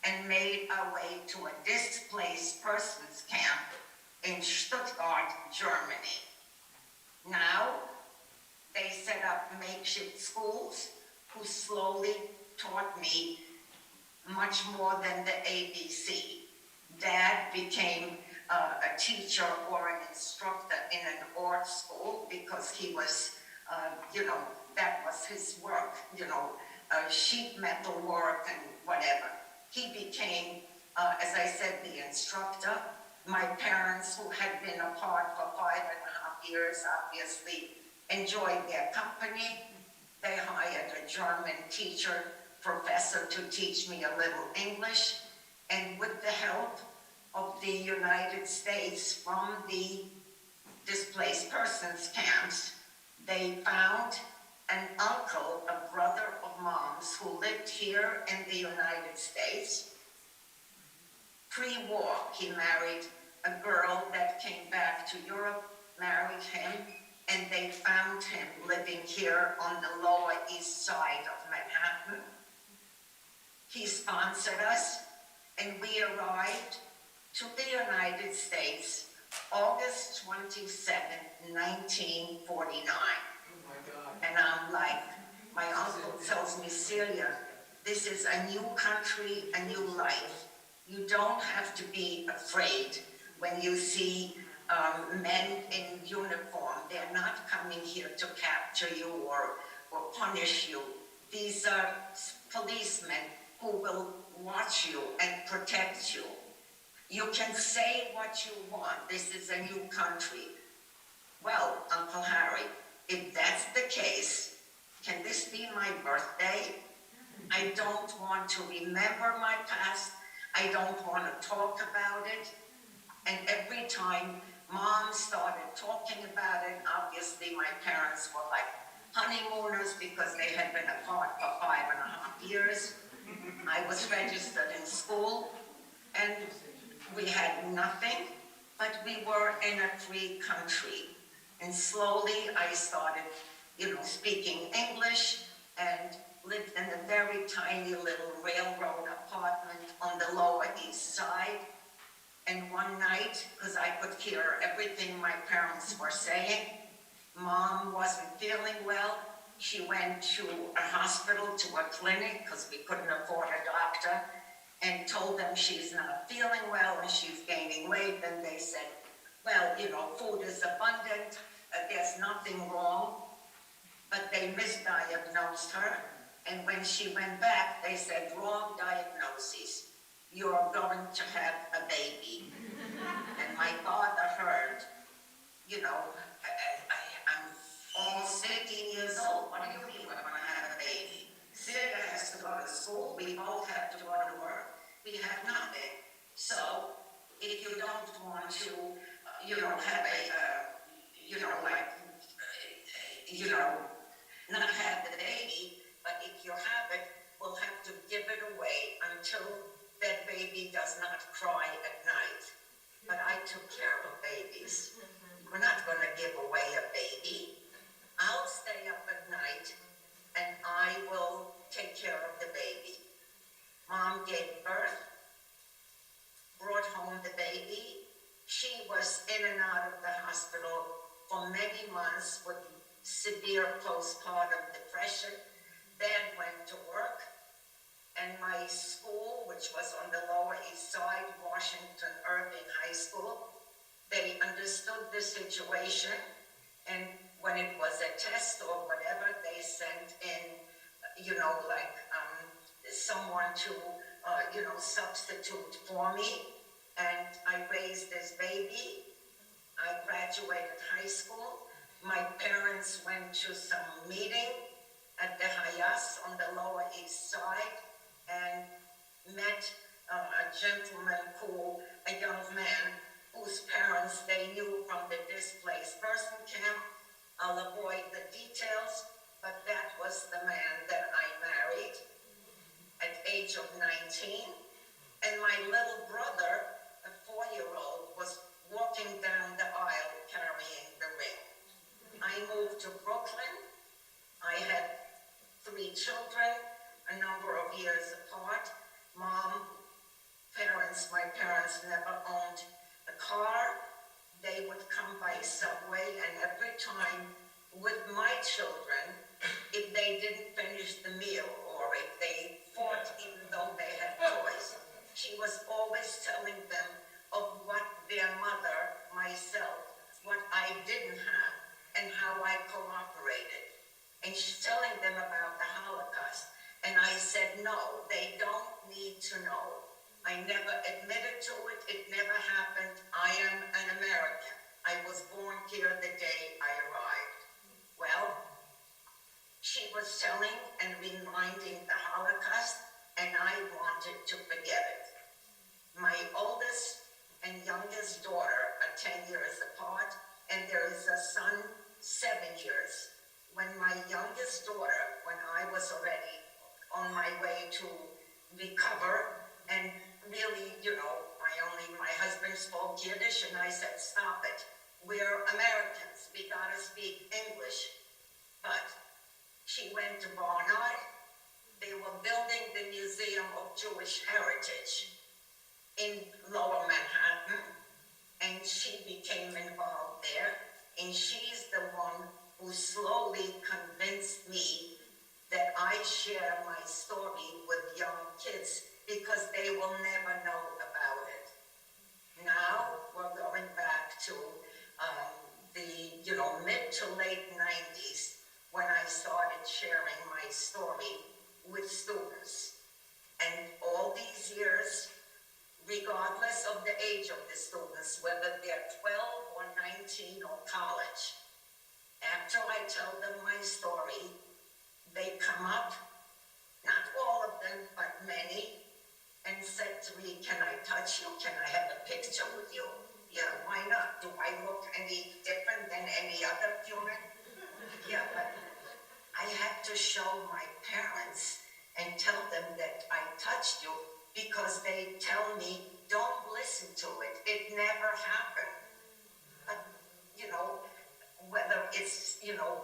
and made our way to a displaced persons camp in Stuttgart, Germany. Now, they set up makeshift schools who slowly taught me much more than the ABC. Dad became a teacher or an instructor in an art school because he was, that was his work, sheet metal work and whatever. He became, as I said, the instructor. My parents, who had been apart for 5.5 years, obviously enjoyed their company. They hired a German teacher, professor, to teach me a little English. And with the help of the United States from the displaced persons camps, they found an uncle, a brother of Mom's, who lived here in the United States. Pre-war, he married a girl that came back to Europe, married him, and they found him living here on the Lower East Side of Manhattan. He sponsored us, and we arrived to the United States August 27, 1949. Oh my God. And I'm like, my uncle tells me, Celia, this is a new country, a new life. You don't have to be afraid when you see men in uniform. They're not coming here to capture you or punish you. These are policemen who will watch you and protect you. You can say what you want. This is a new country. Well, Uncle Harry, if that's the case, can this be my birthday? I don't want to remember my past. I don't want to talk about it. And every time Mom started talking about it, obviously my parents were like honeymooners because they had been apart for 5.5 years. I was registered in school and we had nothing, but we were in a free country. And slowly I started, speaking English and lived in a very tiny little railroad apartment on the Lower East Side. And one night, because I could hear everything my parents were saying, Mom wasn't feeling well. She went to a hospital, to a clinic, because we couldn't afford a doctor, and told them she's not feeling well and she's gaining weight. And they said, well, food is abundant, there's nothing wrong. But they misdiagnosed her. And when she went back, they said, wrong diagnosis. You're going to have a baby. And my father heard, I'm almost 15 years old. What do you mean we're going to have a baby? Celia has to go to school. We both have to go to work. We have nothing. So if you don't want to, have not have the baby, but if you have it, we'll have to give it away until that baby does not cry at night. But I took care of babies. We're not going to give away a baby. I'll stay up at night and I will take care of the baby. Mom gave birth, brought home the baby. She was in and out of the hospital for many months with severe postpartum depression. Dad went to work, and my school, which was on the Lower East Side, Washington Irving High School, they understood the situation, and when it was a test or whatever, they sent in, someone to, substitute for me, and I raised this baby. I graduated high school. My parents went to some meeting at the Hayas on the Lower East Side and met a gentleman a young man whose parents they knew from the displaced person camp. I'll avoid the details, but that was the man that I married at age of 19. And my little brother, a 4-year-old, was walking down the aisle carrying the ring. I moved to Brooklyn. I had 3 children, a number of years apart. My parents never owned a car. They would come by subway, and every time with my children if they didn't finish the meal or if they fought even though they had toys. She was always telling them of what their mother, myself, what I didn't have and how I cooperated. And she's telling them about the Holocaust. And I said, no, they don't need to know. I never admitted to it. It never happened. I am an American. I was born here the day I arrived. Well, she was telling and reminding the Holocaust, and I wanted to forget it. My oldest and youngest daughter are 10 years apart, and there is a son 7 years. When my youngest daughter, when I was already on my way to recover, and really, my husband spoke Yiddish, and I said, stop it. We're Americans. We gotta speak English. But she went to Barnard. They were building the Museum of Jewish Heritage in Lower Manhattan, and she became involved there, and she's the one who slowly convinced me that I share my story with young kids because they will never know about it. Now we're going back to the mid to late 90s when I started sharing my story with students. And all these years, regardless of the age of the students, whether they're 12 or 19 or college, after I tell them my story, they come up, not all of them, but many, and said to me, can I touch you? Can I have a picture with you? Yeah, why not? Do I look any different than any other human? Yeah, but I had to show my parents and tell them that I touched you because they tell me, don't listen to it. It never happened. But, whether it's,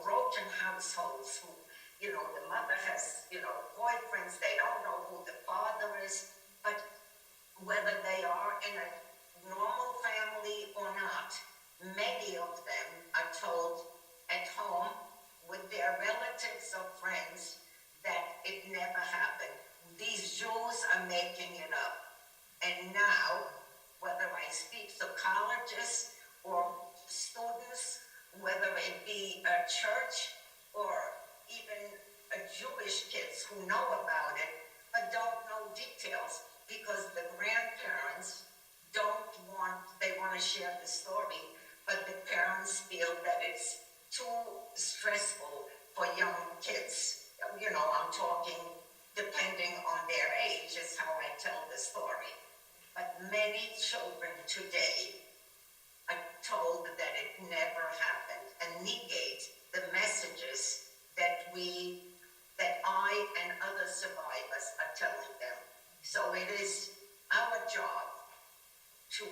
broken households who, the mother has, boyfriends, they don't know who the father is, but whether they are in a normal family or not, many of them are told at home with their relatives or friends that it never happened. These Jews are making it up. And now, whether I speak to colleges or students, whether it be a church or even a Jewish kids who know about it, but don't know details because the grandparents they want to share the story, but the parents feel that it's too stressful for young kids. I'm talking depending on their age is how I tell the story. But many children today are told that it never happened and negate the messages that I and other survivors are telling them. So it is our job to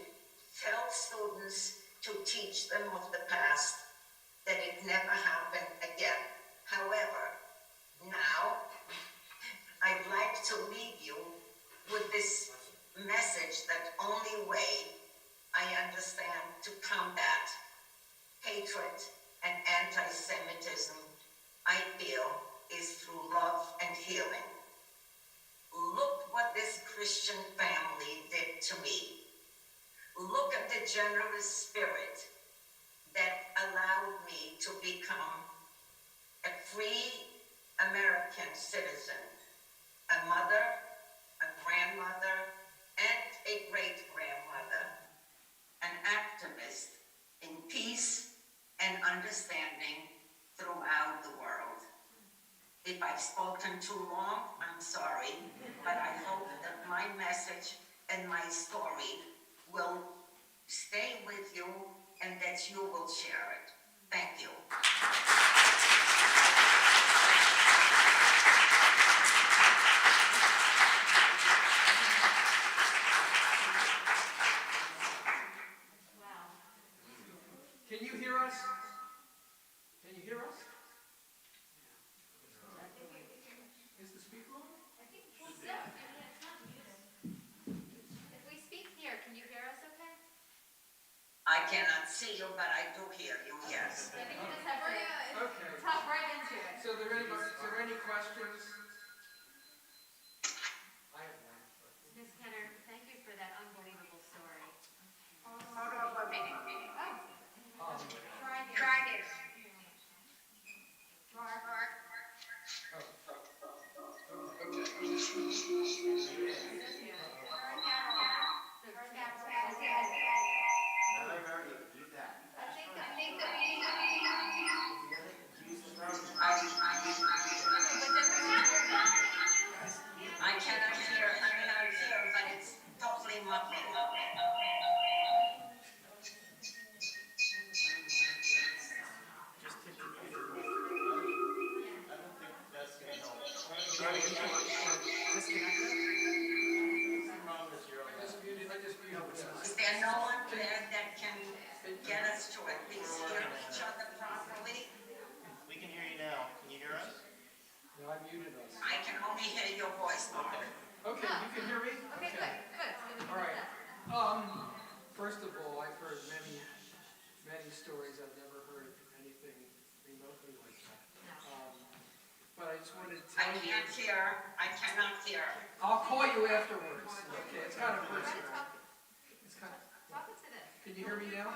tell students, to teach them of the past, that it never happened again. However, now I'd like to leave you with this message that only way I understand to combat hatred and anti-Semitism, I feel, is through love and healing. Look what this Christian family did to me. Look at the generous spirit that allowed me to become a free American citizen, a mother, a grandmother, and a great-grandmother, an activist in peace and understanding throughout the world. If I've spoken too long, I'm sorry, but I hope that my message and my story will stay with you and that you will share it. Thank you. Can you hear us? Can you hear us? Is the speaker on? If we speak here, can you hear us okay? I cannot see you, but I do hear you, yes. I think we just have to there any questions? I have one. Ms. Kenner, thank you for that unbelievable story. Hold on for a minute. Try Try this. I cannot hear, but it's totally muffled. Is there no one there that can get us to at least hear each other properly? We can hear you now. Can you hear us? No, I muted us. I can only hear your voice, Mark. Okay, you can hear me? Okay, good. All right. First of all, I've heard many stories. I've never heard anything remotely like that. But I just wanted to tell you. I cannot hear. I'll call you afterwards. Okay, it's kind of personal. It's kind of. Talk to this. Can you hear me now?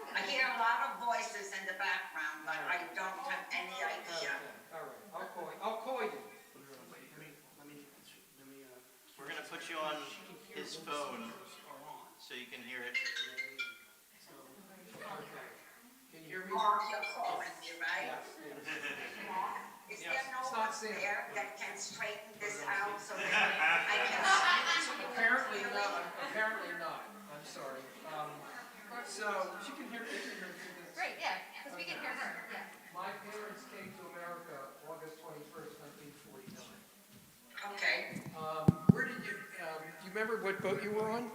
I hear a lot of voices in the background, but I don't have any idea. All right, I'll call you. We're going to put you on his phone so you can hear it. Okay. Can you hear me? Mark, you're calling me, right? Mark, is there no It's one not Sam. there that can straighten this out so that I can speak to you Apparently clearly? not. Apparently not. I'm sorry. So she can hear me. Great, yeah, because we can hear her, yeah. My parents came to America August 21st, 1949. Okay, Where did you, do you remember what boat you were on?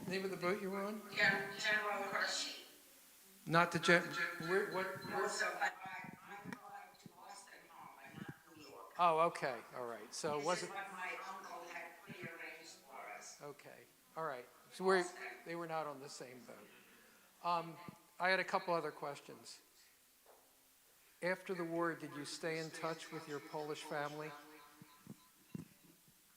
Name of the boat you were on? General Hershey. Not the what? Also, but I'm going to Boston Harbor, not New York. Oh, okay, all right. So was This it, is what my uncle had prearranged for us. okay, all right. So they were not on the same boat. I had a couple other questions. After the war, did you stay in touch with your Polish family?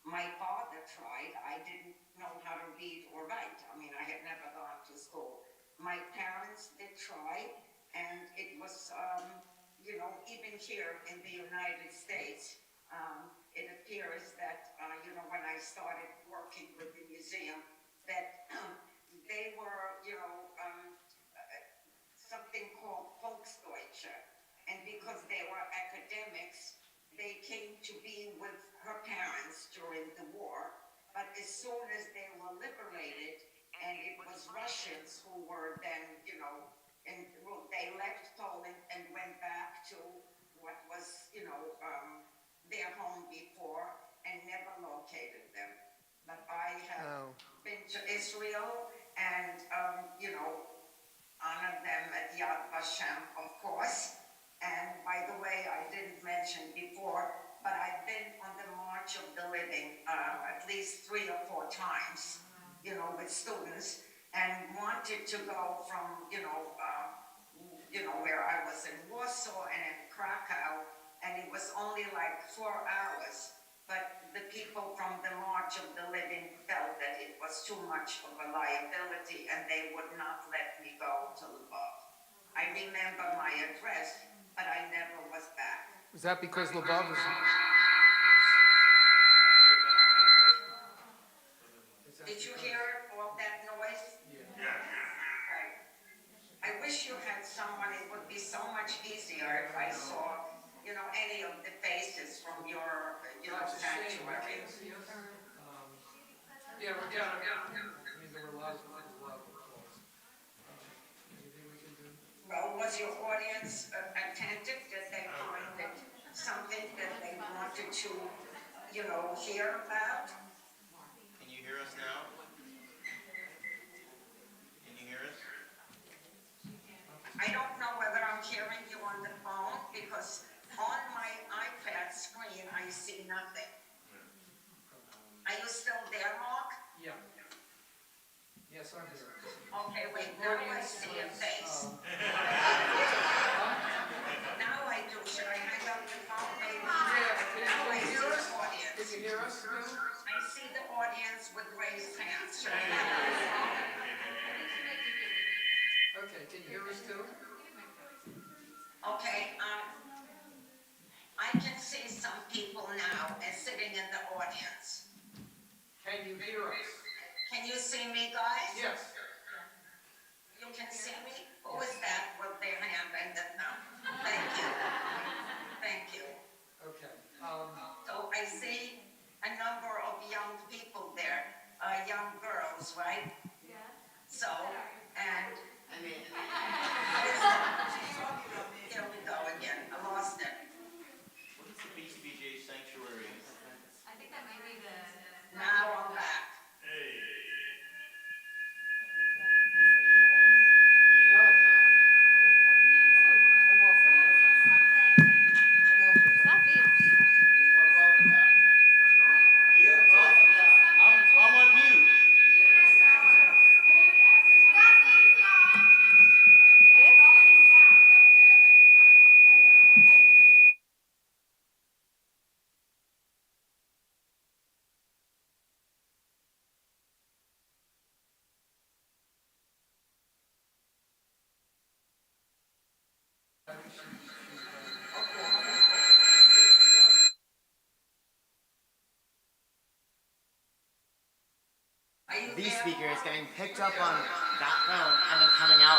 My father tried. I didn't know how to read or write. I mean, I had never gone to school. My parents did try, and it was, even here in the United States, it appears that, when I started working with the museum, that they were, something called Volksdeutsche. And because they were academics, they came to be with her parents during the war. But as soon as they were liberated, and it was Russians who were then, they left Poland and went back to what was, their home before and never located them. But I have been to Israel and, honored them at Yad Vashem, of course. And by the way, I didn't mention before, but I've been on the March of the Living at least 3 or 4 times, with students, and wanted to go from, where I was in Warsaw and in Krakow, and it was only like 4 hours. But the people from the March of the Living felt that it was too much of a liability, and they would not let me go to Lvov. I remember my address, but I never was back. Was that because Lvov is... Did you hear all that noise? Yeah. Right. I wish you had someone. It would be so much easier if I saw, any of the faces from your, sanctuary. Yeah. I mean, there were a lot of calls. Anything we can do? Well, was your audience attentive? Did they find it something that they wanted to, hear about? Can you hear us now? Can you hear us? I don't know whether I'm hearing you on the phone because on my iPad screen I see nothing. Are you still there, Mark? Yeah. Yes, I'm here. Okay, wait, now I see a face. I'm Okay, can you hear us too? Okay, I can see some people now as sitting in the audience. Can you hear us? Can you see me, guys? Yes. You can see me? Who is that with their hand in the thumb? Thank you. Thank you. Okay. So I see a number of young people there, young girls, right? Yeah. So, and. Here we go again. I lost it. What is the BCBJ sanctuary? I think that might be the. Now I'm back. Stop being. I'm on mute. Are you These there? speakers getting picked up on that phone and then coming out